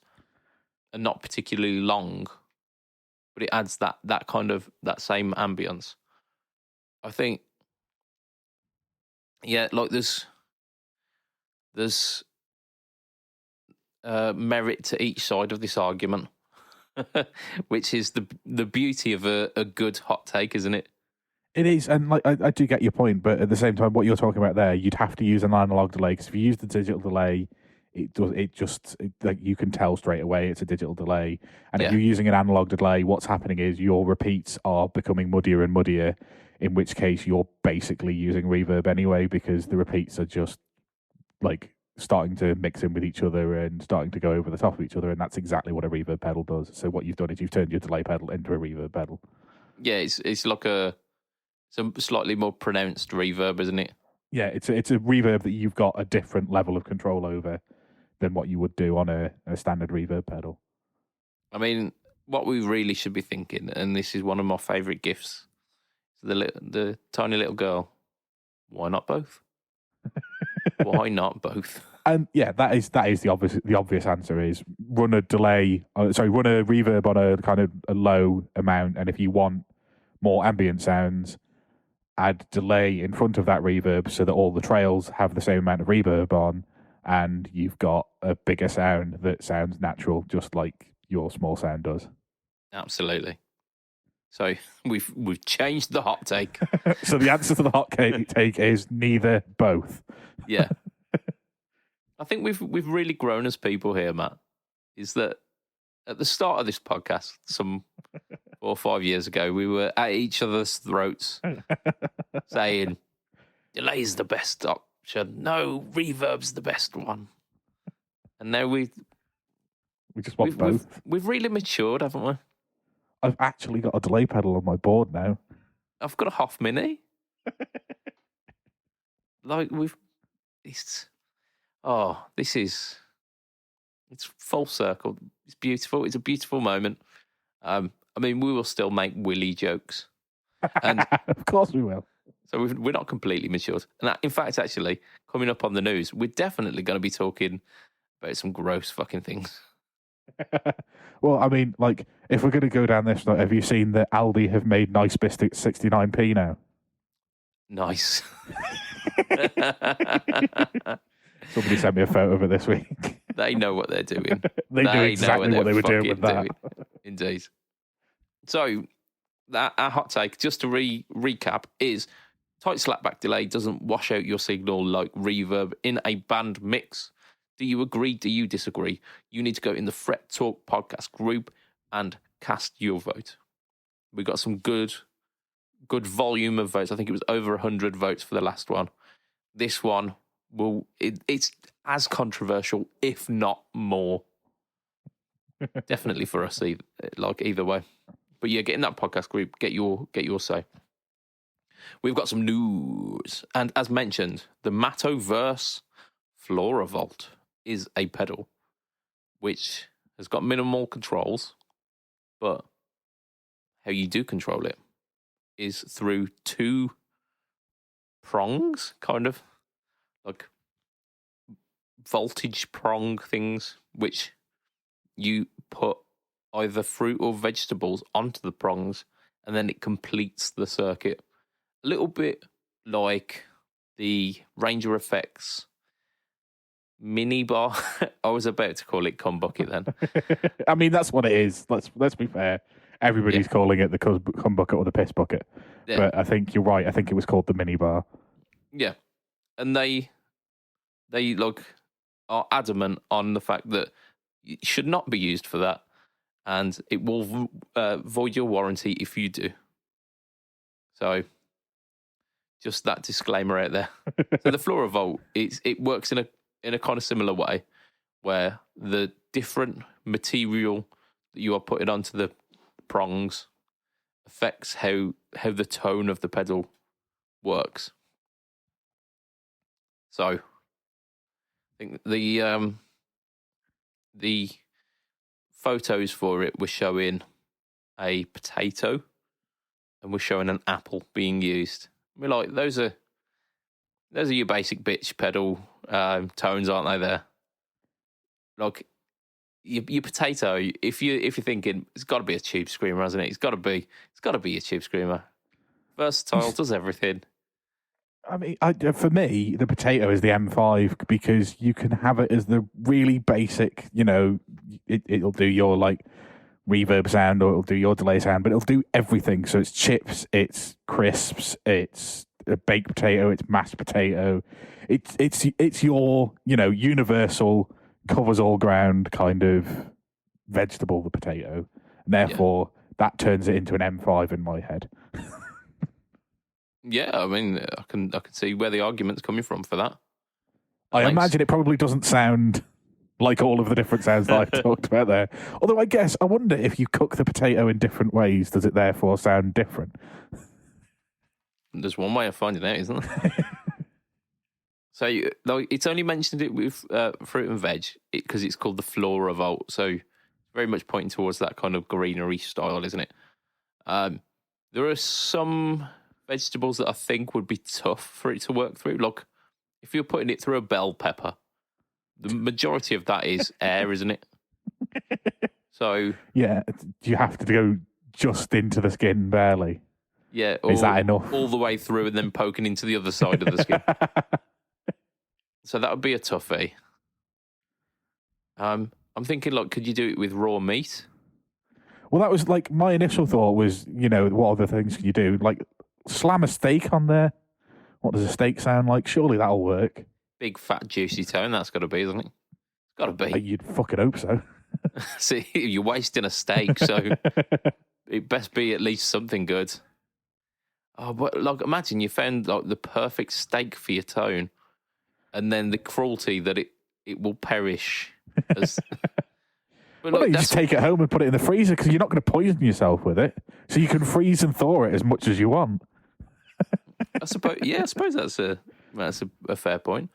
are not particularly long, but it adds that kind of that same ambience. I think, yeah, like there's merit to each side of this argument, which is the beauty of a good hot take, isn't it? It is, and like I do get your point, but at the same time, what you're talking about there, you'd have to use an analog delay, because if you use the digital delay, like you can tell straight away it's a digital delay. And if you're using an analog delay, what's happening is your repeats are becoming muddier and muddier, in which case you're basically using reverb anyway, because the repeats are just like starting to mix in with each other and starting to go over the top of each other, and that's exactly what a reverb pedal does. So what you've done is you've turned your delay pedal into a reverb pedal. Yeah, it's like it's a slightly more pronounced reverb, isn't it? Yeah, it's a reverb that you've got a different level of control over than what you would do on a standard reverb pedal. I mean, what we really should be thinking, and this is one of my favourite gifts, the tiny little girl. Why not both? Why not both? And yeah, that is the obvious answer is run a reverb on a kind of a low amount, and if you want more ambient sounds, add delay in front of that reverb so that all the trails have the same amount of reverb on, and you've got a bigger sound that sounds natural, just like your small sound does. Absolutely. So we've changed the hot take. So the answer to the hot take is neither, both. Yeah. I think we've really grown as people here, Matt. Is that at the start of this podcast, some 4 or 5 years ago, we were at each other's throats saying, delay's the best option. No, reverb's the best one. And now we just want both. We've really matured, haven't we? I've actually got a delay pedal on my board now. I've got a Hoff Mini. Like it's full circle. It's beautiful. It's a beautiful moment. I mean, we will still make Willy jokes. And of course we will. So we're not completely matured. And in fact, actually, coming up on the news, we're definitely going to be talking about some gross fucking things. Well, I mean, like, if we're going to go down this, like, have you seen that Aldi have made Nice Biscuits 69p now? Nice. Somebody sent me a photo of it this week. They know what they're doing. They knew exactly what they were doing with that. Indeed. So, our hot take, just to recap, is tight slapback delay doesn't wash out your signal like reverb in a band mix. Do you agree? Do you disagree? You need to go in the Fret Talk podcast group and cast your vote. We got some good volume of votes. I think it was over 100 votes for the last one. This one it's as controversial, if not more. Definitely for us, either way. But yeah, get in that podcast group. Get your say. We've got some news, and as mentioned, the Mattoverse Floravolt is a pedal which has got minimal controls, but how you do control it is through 2 prongs, kind of like voltage prong things, which you put either fruit or vegetables onto the prongs, and then it completes the circuit. A little bit like the Ranger Effects mini bar. I was about to call it cum bucket then. I mean, that's what it is. Let's be fair. Everybody's calling it the cum bucket or the piss bucket. Yeah. But I think you're right. I think it was called the mini bar. Yeah. And they like are adamant on the fact that it should not be used for that, and it will void your warranty if you do. So just that disclaimer out there. So the Floravolt, it works in a kind of similar way, where the different material that you are putting onto the prongs affects how the tone of the pedal works. So I think the photos for it were showing a potato and we're showing an apple being used. We're like, those are your basic bitch pedal tones, aren't they? There, like your potato. If you're thinking, it's got to be a tube screamer, hasn't it? It's got to be a tube screamer. Versatile, does everything. I mean, for me, the potato is the M5 because you can have it as the really basic. You know, it'll do your like reverb sound or it'll do your delay sound, but it'll do everything. So it's chips, it's crisps, it's a baked potato, it's mashed potato. It's your, you know, universal, covers all ground kind of vegetable, the potato. And therefore that turns it into an M5 in my head. Yeah, I mean, I can see where the argument's coming from for that. I imagine it probably doesn't sound like all of the different sounds that I've talked about there. Although I wonder if you cook the potato in different ways, does it therefore sound different? There's one way of finding out, isn't there? So it's only mentioned it with fruit and veg because it's called the Flora Vault. So very much pointing towards that kind of greenery style, isn't it? There are some vegetables that I think would be tough for it to work through. Like if you're putting it through a bell pepper, the majority of that is air, isn't it? So yeah, you have to go just into the skin barely. Yeah, is that enough? All the way through and then poking into the other side of the skin. So that would be a toughie. I'm thinking, like, could you do it with raw meat? Well, that was like my initial thought was, you know, what other things can you do? Like slam a steak on there. What does a steak sound like? Surely that'll work. Big fat juicy tone. That's got to be, isn't it? It's got to be. You'd fucking hope so. See, you're wasting a steak, so it best be at least something good. Oh, but like, imagine you found like the perfect steak for your tone, and then the cruelty that it will perish. As... But well, you just take it home and put it in the freezer because you're not going to poison yourself with it. So you can freeze and thaw it as much as you want. I suppose that's a fair point.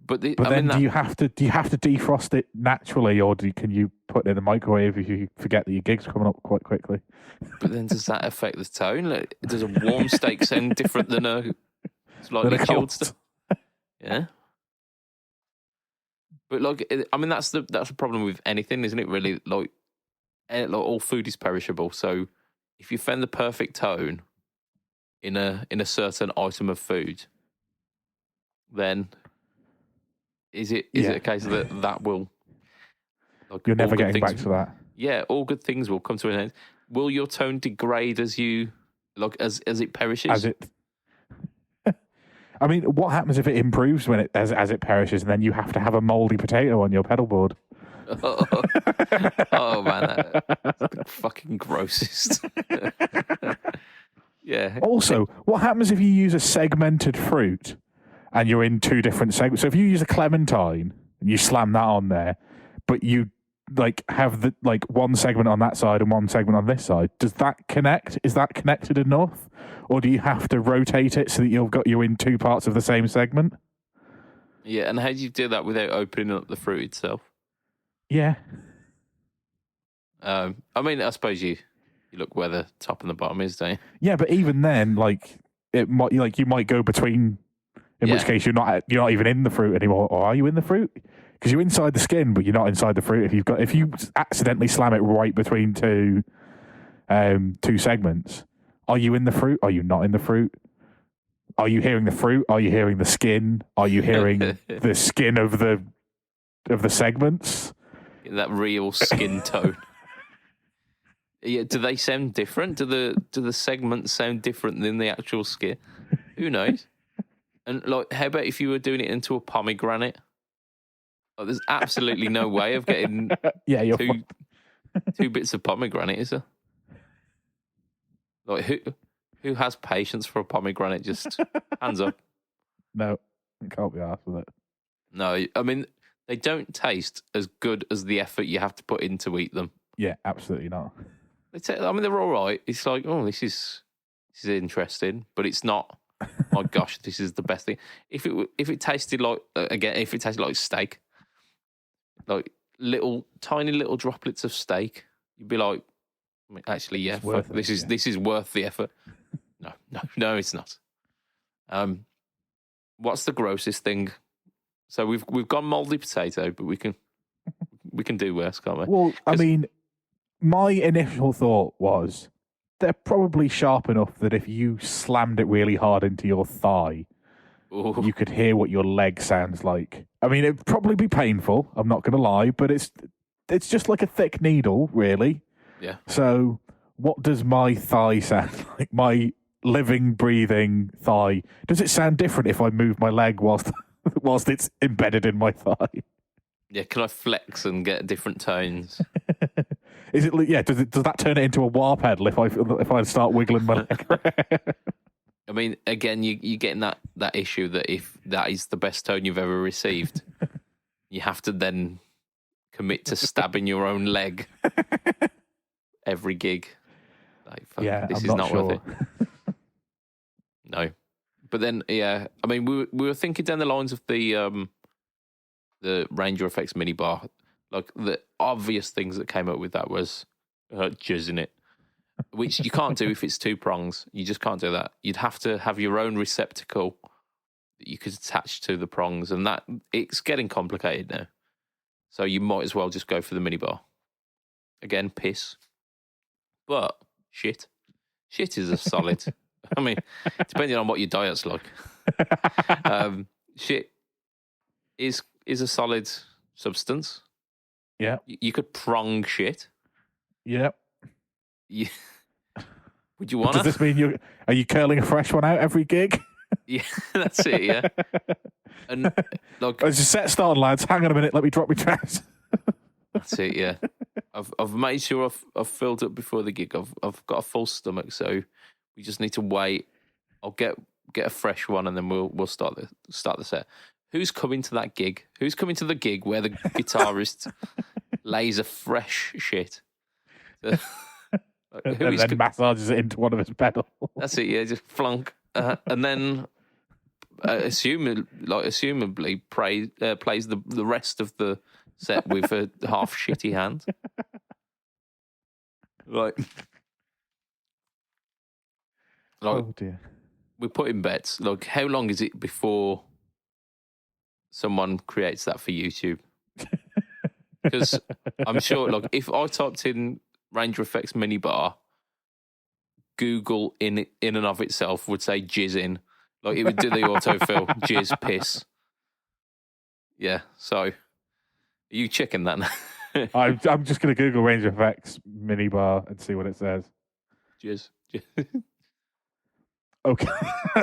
But do you have to defrost it naturally, or can you put it in the microwave if you forget that your gig's coming up quite quickly? But then does that affect the tone? Like, does a warm steak sound different than a slightly chilled stuff? Yeah. But like, I mean, that's the problem with anything, isn't it? Really, like all food is perishable. So if you find the perfect tone in a certain item of food, then is it a case that will? Like, you're never getting back to that. Yeah, all good things will come to an end. Will your tone degrade as it perishes? I mean, what happens if it improves when as it perishes, and then you have to have a mouldy potato on your pedal board? Oh man, that's the fucking grossest. Yeah. Also, what happens if you use a segmented fruit and you're in two different segments? So if you use a clementine and you slam that on there, but you like have the like one segment on that side and one segment on this side, does that connect? Is that connected enough? Or do you have to rotate it so that you're in two parts of the same segment? Yeah, and how do you do that without opening up the fruit itself? Yeah. I mean, I suppose you look where the top and the bottom is, don't you? Yeah, but even then, like you might go between. In which case, you're not even in the fruit anymore, or are you in the fruit? Because you're inside the skin, but you're not inside the fruit. If you accidentally slam it right between two segments, are you in the fruit? Are you not in the fruit? Are you hearing the fruit? Are you hearing the skin? Are you hearing the skin of the segments? That real skin tone. Yeah, do they sound different? Do the segments sound different than the actual skin? Who knows? And like, how about if you were doing it into a pomegranate? Like, there's absolutely no way of getting two bits of pomegranate, is there? Like, who has patience for a pomegranate? Just hands up. No, I can't be arsed with it. No, I mean, they don't taste as good as the effort you have to put in to eat them. Yeah, absolutely not. I mean, they're all right. It's like, oh, this is interesting, but it's not. My gosh, this is the best thing. If it tasted like if it tasted like steak, like tiny little droplets of steak, you'd be like, actually, yeah, this is worth the effort. No, it's not. What's the grossest thing? So we've gone moldy potato, but we can do worse, can't we? Well, I mean, my initial thought was they're probably sharp enough that if you slammed it really hard into your thigh, you could hear what your leg sounds like. I mean, it'd probably be painful, I'm not going to lie, but it's just like a thick needle, really. Yeah. So what does my thigh sound like? My living, breathing thigh. Does it sound different if I move my leg whilst it's embedded in my thigh? Yeah, can I flex and get different tones? Is it? Yeah. Does that turn it into a wah pedal if I start wiggling my leg? I mean, again, you're getting that issue that if that is the best tone you've ever received, you have to then commit to stabbing your own leg every gig. Like, this is not sure. Worth it. No, but then yeah, I mean, we were thinking down the lines of the Ranger Effects minibar. Like the obvious things that came up with that was jizz in it, which you can't do if it's two prongs. You just can't do that. You'd have to have your own receptacle that you could attach to the prongs, and that it's getting complicated now. So you might as well just go for the minibar. Again, piss, but shit is a solid. I mean, depending on what your diet's like, shit is a solid substance. Yeah, you could prong shit. Yep. Yeah. Would you want to? Does this mean are you curling a fresh one out every gig? Yeah, that's it. Yeah. And like, as a set starting, lads. Hang on a minute. Let me drop my trousers. That's it. Yeah. I've made sure I've filled up before the gig. I've got a full stomach, so we just need to wait. I'll get a fresh one, and then we'll start the set. Who's coming to that gig? Who's coming to the gig where the guitarist lays a fresh shit? And then massages it into one of his pedals. That's it, yeah, just flunk. And then, assumably, plays the rest of the set with a half shitty hand. Like, oh dear. We're putting bets. Like, how long is it before someone creates that for YouTube? Because I'm sure, like, if I typed in Ranger Effects minibar, Google in and of itself would say jizz in. Like, it would do the autofill, jizz, piss. Yeah, so are you checking that now? I'm just going to Google Ranger Effects minibar and see what it says. Jizz. Okay.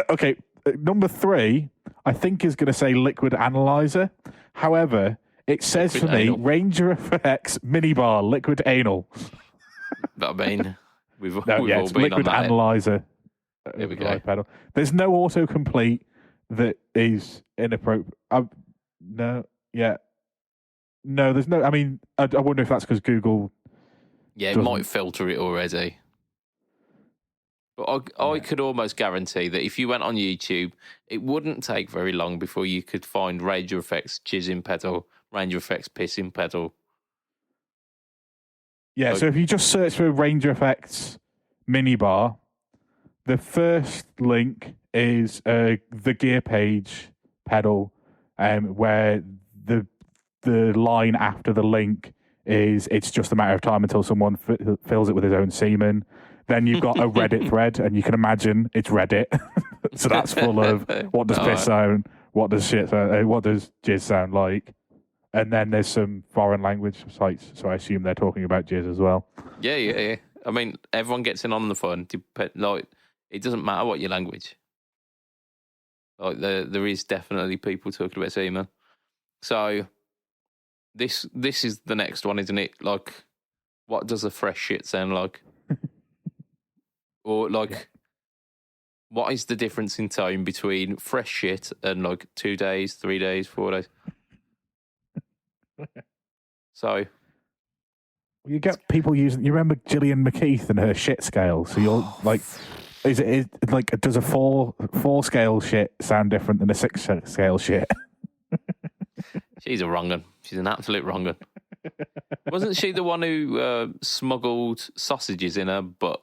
Okay. Number 3, I think, is going to say liquid analyzer. However, it says liquid for me, anal. Ranger Effects minibar, liquid anal. I mean, we've all been liquid on that. Analyzer. There we go. Pedal. There's no autocomplete that is inappropriate. No, there's no. I mean, I wonder if that's because Google. Yeah, it might filter it already. But I could almost guarantee that if you went on YouTube, it wouldn't take very long before you could find Ranger Effects jizzing pedal, Ranger Effects pissing pedal. Yeah, so if you just search for Ranger Effects minibar, the first link is the gear page pedal, where the line after the link is it's just a matter of time until someone fills it with his own semen. Then you've got a Reddit thread, and you can imagine it's Reddit. So that's full of what does piss sound, what does shit sound, what does jizz sound like. And then there's some foreign language sites, so I assume they're talking about jizz as well. Yeah. I mean, everyone gets in on the fun. Like, it doesn't matter what your language. Like, there is definitely people talking about semen. So this is the next one, isn't it? Like, what does a fresh shit sound like? Or like, what is the difference in time between fresh shit and like 2 days, 3 days, 4 days? So You get people using. You remember Gillian McKeith and her shit scale? So you're like, is like does a four scale shit sound different than a 6 scale shit? she's a wrong un. She's an absolute wrong un. Wasn't she the one who smuggled sausages in her butt?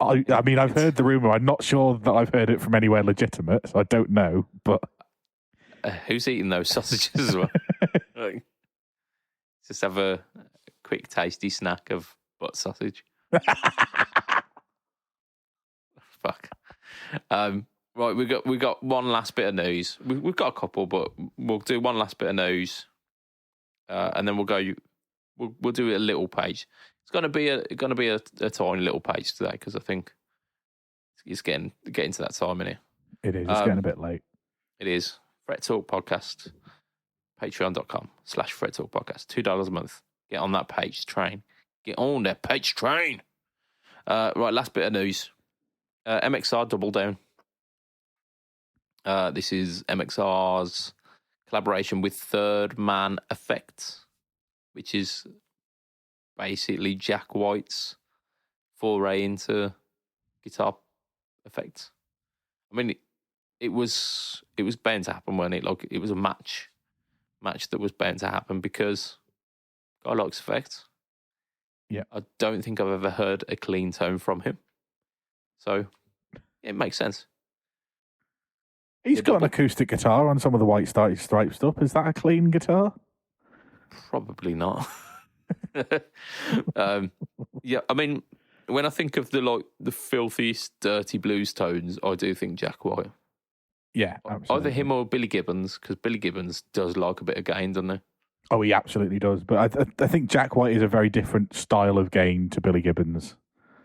I mean, I've heard the rumor. I'm not sure that I've heard it from anywhere legitimate, so I don't know. But who's eating those sausages as well? Like, just have a quick, tasty snack of butt sausage. Fuck. Right, we got one last bit of news. We've got a couple, but we'll do one last bit of news, and then we'll do a little page. It's gonna be a tiny little page today because I think it's getting to that time in here. It is. It's getting a bit late. It is. Fret Talk Podcast. Patreon.com/Fret Talk Podcast. $2 a month. Get on that page train. Get on that page train. Right, last bit of news. MXR Double Down. This is MXR's collaboration with Third Man Effects, which is basically Jack White's foray into guitar effects. I mean, it was bound to happen, wasn't it? Like, it was a match that was bound to happen because guy likes effects. Yeah, I don't think I've ever heard a clean tone from him, so it makes sense. He's got an acoustic guitar on some of the White Stripe stuff. Is that a clean guitar? Probably not. Yeah, I mean, when I think of the filthiest, dirty blues tones, I do think Jack White. Yeah, absolutely. Either him or Billy Gibbons, because Billy Gibbons does like a bit of gain, doesn't he? Oh, he absolutely does. But I think Jack White is a very different style of gain to Billy Gibbons.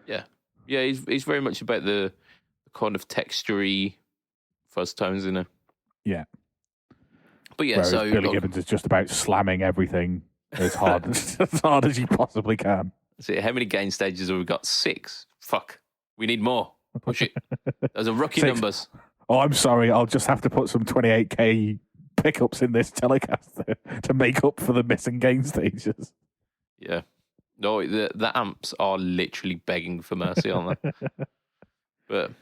Yeah, he's very much about the kind of textury fuzz tones, isn't he? Yeah. But yeah, whereas so Billy Gibbons is just about slamming everything as hard as you possibly can. See, how many gain stages have we got? 6. Fuck, we need more. Push it. Those are rookie 6. numbers. Oh, I'm sorry. I'll just have to put some 28k pickups in this Telecaster to make up for the missing gain stages. Yeah. No, the amps are literally begging for mercy on them. But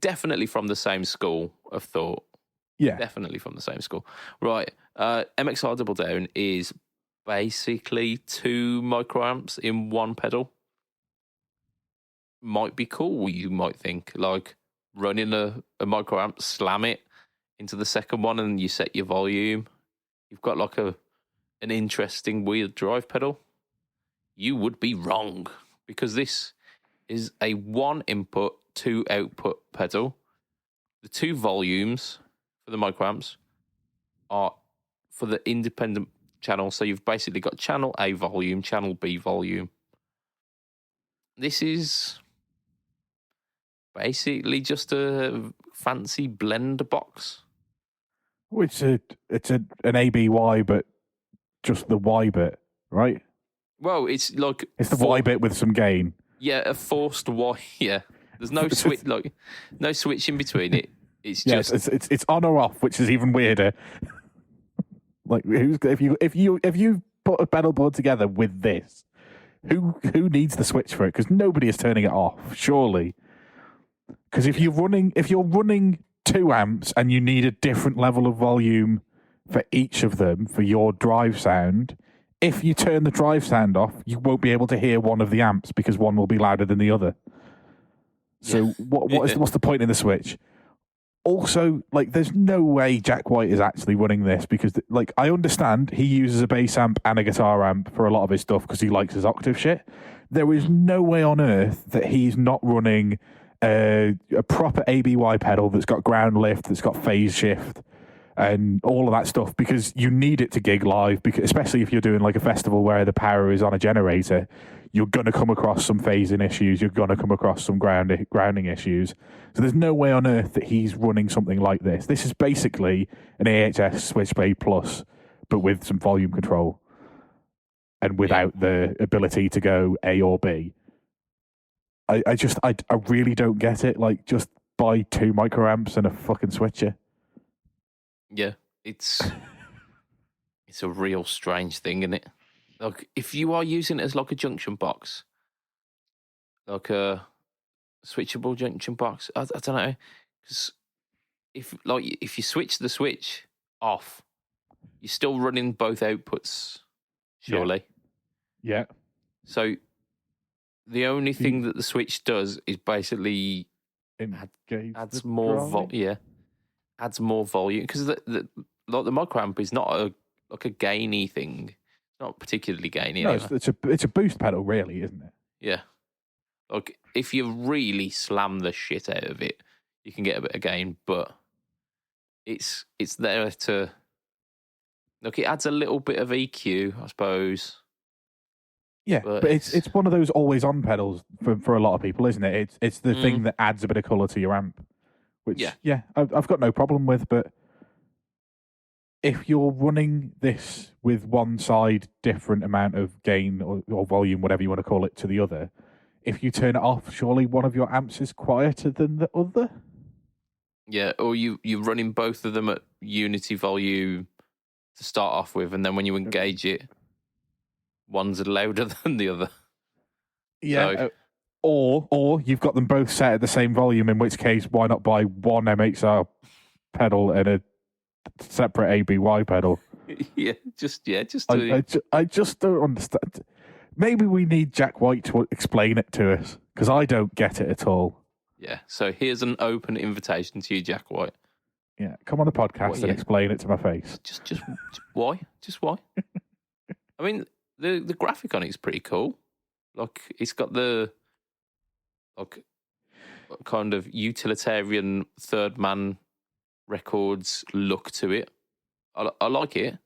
definitely from the same school of thought. Yeah. Definitely from the same school. Right. MXR Double Down is basically 2 microamps in one pedal. Might be cool, you might think. Like, running a microamp, slam it into the second one, and you set your volume. You've got like an interesting weird drive pedal. You would be wrong, because this is a 1 input, 2 output pedal. The 2 volumes for the microamps are for the independent channel. So you've basically got channel A volume, channel B volume. This is basically just a fancy blend box. Which it's an ABY, but just the Y bit, right? Well, it's like it's the Y bit with some gain. Yeah, a forced Y. Yeah, there's no switch, no switch in between it. It's just it's on or off, which is even weirder. Like, if you put a pedal board together with this, who needs the switch for it? Because nobody is turning it off, surely. Because if you're running 2 amps and you need a different level of volume for each of them for your drive sound, if you turn the drive sound off, you won't be able to hear one of the amps because one will be louder than the other. So what's the point in the switch? Also, like, there's no way Jack White is actually running this because, like, I understand he uses a bass amp and a guitar amp for a lot of his stuff because he likes his octave shit. There is no way on earth that he's not running a proper ABY pedal that's got ground lift, that's got phase shift, and all of that stuff, because you need it to gig live, because especially if you're doing like a festival where the power is on a generator, you're going to come across some phasing issues, you're going to come across some grounding issues. So there's no way on earth that he's running something like this. This is basically an AHS Switchblade Plus, but with some volume control and without the ability to go A or B. I really don't get it. Like, just buy 2 microamps and a fucking switcher. Yeah, it's it's a real strange thing, isn't it? Like, if you are using it as like a junction box, like a switchable junction box, I don't know, because if you switch the switch off, you're still running both outputs, surely. Yeah. So the only thing that the switch does is basically adds more adds more volume, because the micro amp is not a gainy thing. It's not particularly gainy. No, anyway. it's a boost pedal, really, isn't it? Yeah. Like, if you really slam the shit out of it, you can get a bit of gain, but it's there to... Look, it adds a little bit of EQ, I suppose. Yeah, but it's one of those always-on pedals for a lot of people, isn't it? It's the thing that adds a bit of colour to your amp, which, I've got no problem with, but if you're running this with one side different amount of gain or volume, whatever you want to call it, to the other, if you turn it off, surely one of your amps is quieter than the other? Yeah, or you're running both of them at unity volume to start off with, and then when you engage it, one's louder than the other. Yeah. So, or you've got them both set at the same volume, in which case, why not buy one MXR pedal and a separate ABY pedal? I just don't understand. Maybe we need Jack White to explain it to us, because I don't get it at all. Yeah, so here's an open invitation to you, Jack White. Yeah, come on the podcast and explain it to my face. Just why? Just why? I mean, the graphic on it is pretty cool. Like, it's got the kind of utilitarian Third Man Records look to it. I like it.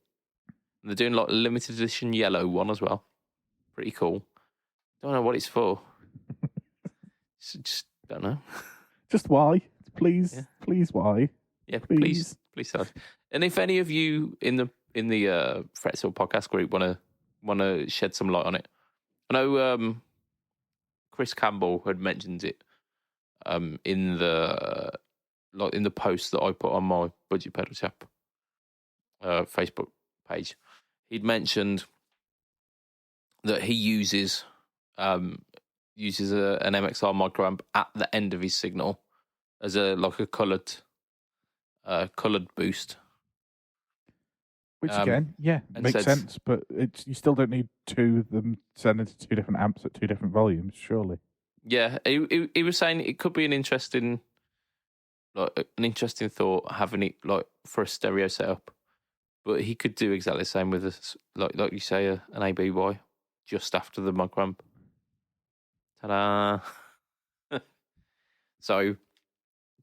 And they're doing like a limited edition yellow one as well. Pretty cool. Don't know what it's for. Just don't know. Just why? Please, please, why? Yeah, please tell us. And if any of you in the Fretzel podcast group want to shed some light on it, I know Chris Campbell had mentioned it in the post that I put on my BudgetPedalChap Facebook page. He'd mentioned that he uses an MXR microamp at the end of his signal as a coloured boost. Which again, makes sense, but you still don't need two of them sending to two different amps at two different volumes, surely. Yeah, he was saying it could be an interesting thought having it like for a stereo setup, but he could do exactly the same with us, like you say, an ABY just after the microamp. Ta-da! So,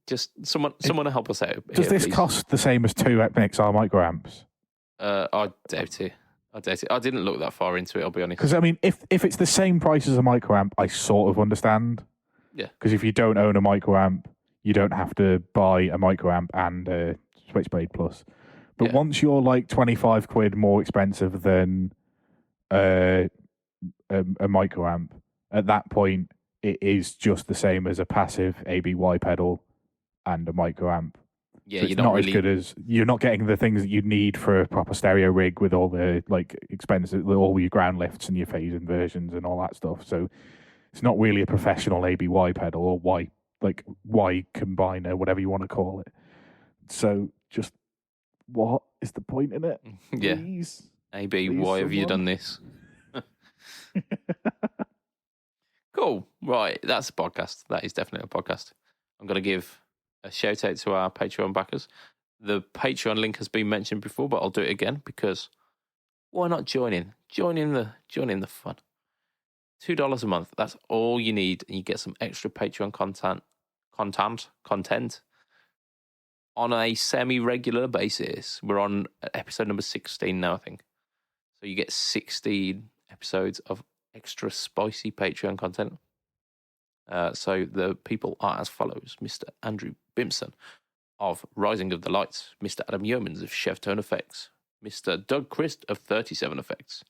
just someone to help us out. Does this cost the same as two MXR microamps? I doubt it. I didn't look that far into it, I'll be honest. Because, I mean, if it's the same price as a microamp, I sort of understand. Yeah. Because if you don't own a microamp, you don't have to buy a microamp and a Switchblade Plus. But once you're like 25 quid more expensive than a microamp, at that point, it is just the same as a passive ABY pedal and a microamp. Yeah, so it's not as good as, you're not getting the things that you need for a proper stereo rig with all the like expensive, all your ground lifts and your phase inversions and all that stuff. So it's not really a professional ABY pedal or Y combiner, whatever you want to call it. So just what is the point in it? Please, AB, why have you done this? Cool. Right, that's a podcast. That is definitely a podcast. I'm going to give a shout out to our Patreon backers. The Patreon link has been mentioned before, but I'll do it again because why not join in? Join in the fun. $2 a month. That's all you need, and you get some extra Patreon content on a semi-regular basis. We're on episode number 16 now, I think. So you get 16 episodes of extra spicy Patreon content. So the people are as follows: Mr. Andrew Bimson of Rising of the Lights, Mr. Adam Yeomans of Chef Tone Effects, Mr. Doug Christ of 37 Effects,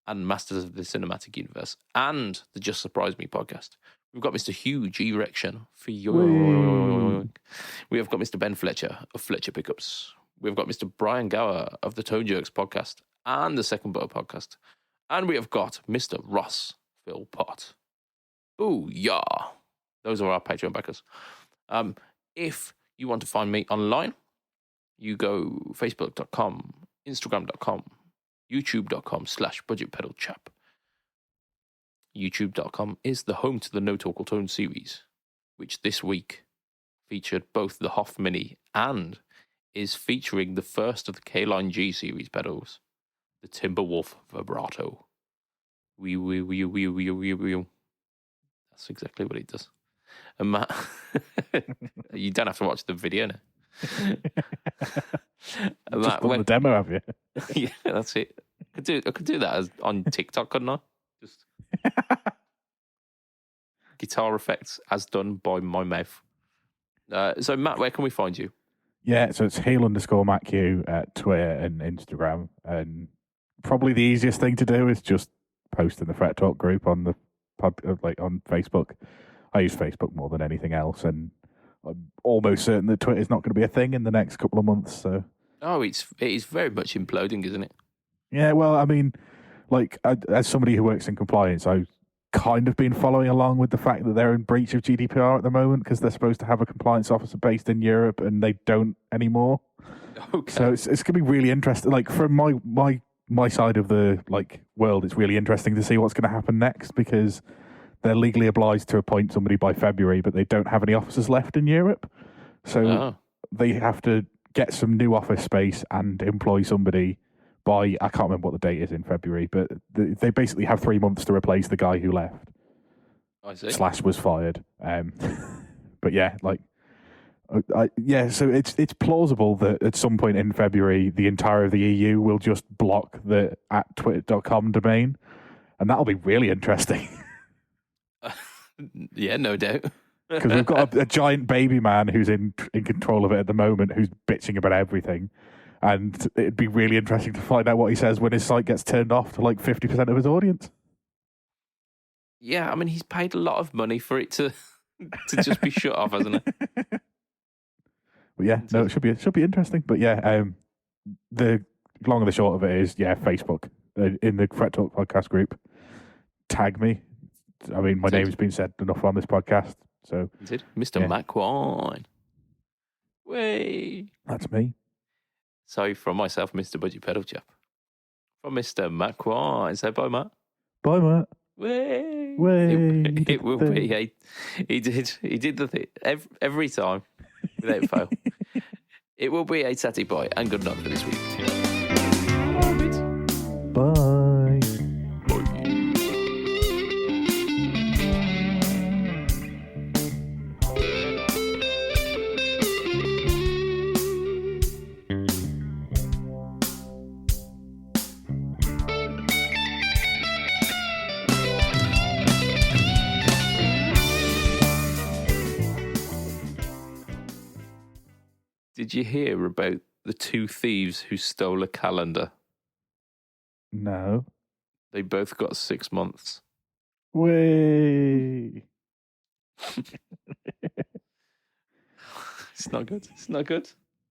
and Masters of the Cinematic Universe, and the Just Surprise Me podcast. We've got Mr. Huge Erection for your... We have got Mr. Ben Fletcher of Fletcher Pickups. We've got Mr. Brian Gower of the Tone Jerks podcast and the Second Butter podcast. And we have got Mr. Ross Philpott. Booyah! Those are our Patreon backers. If you want to find me online, you go facebook.com, instagram.com, youtube.com/BudgetPedalChap. YouTube.com is the home to the No Talk Tone series, which this week featured both the Hoff Mini and is featuring the first of the K-Line G series pedals, the Timberwolf Vibrato. Wee. That's exactly what it does. And Matt, you don't have to watch the video now. Just done the demo, have you? Yeah, that's it. I could do that on TikTok, couldn't I? Just guitar effects as done by my mouth. So Matt, where can we find you? Yeah, so it's Heel_MattQ at Twitter and Instagram. And probably the easiest thing to do is just post in the Fret Talk group on the on Facebook. I use Facebook more than anything else, and I'm almost certain that Twitter's not going to be a thing in the next couple of months. So, it is very much imploding, isn't it? Yeah, well, I mean, as somebody who works in compliance, I've kind of been following along with the fact that they're in breach of GDPR at the moment because they're supposed to have a compliance officer based in Europe and they don't anymore. Okay. So it's going to be really interesting. Like from my side of the world, it's really interesting to see what's going to happen next because they're legally obliged to appoint somebody by February, but they don't have any officers left in Europe. So they have to get some new office space and employ somebody by, I can't remember what the date is in February, but they basically have 3 months to replace the guy who left. I see. / was fired. But yeah, so it's plausible that at some point in February, the entire of the EU will just block the @twitter.com domain, and that'll be really interesting. Yeah, no doubt. Because we've got a giant baby man who's in control of it at the moment, who's bitching about everything. And it'd be really interesting to find out what he says when his site gets turned off to 50% of his audience. Yeah, I mean, he's paid a lot of money for it to just be shut off, hasn't it? But yeah, no, it should be interesting. But yeah, the long and the short of it is, Facebook in the Fret Talk podcast group. Tag me. I mean, my name's been said enough on this podcast, so Mr. McQuine. Way. That's me. So from myself, Mr. BudgetPedalChap. From Mr. McQuine. Say bye, Matt. Bye, Matt. Way. Way. It will be. He did the thing every time without fail. It will be a tatty boy, and good night for this week. Bye. Did you hear about the 2 thieves who stole a calendar? No. They both got 6 months. Way. It's not good. It's not good.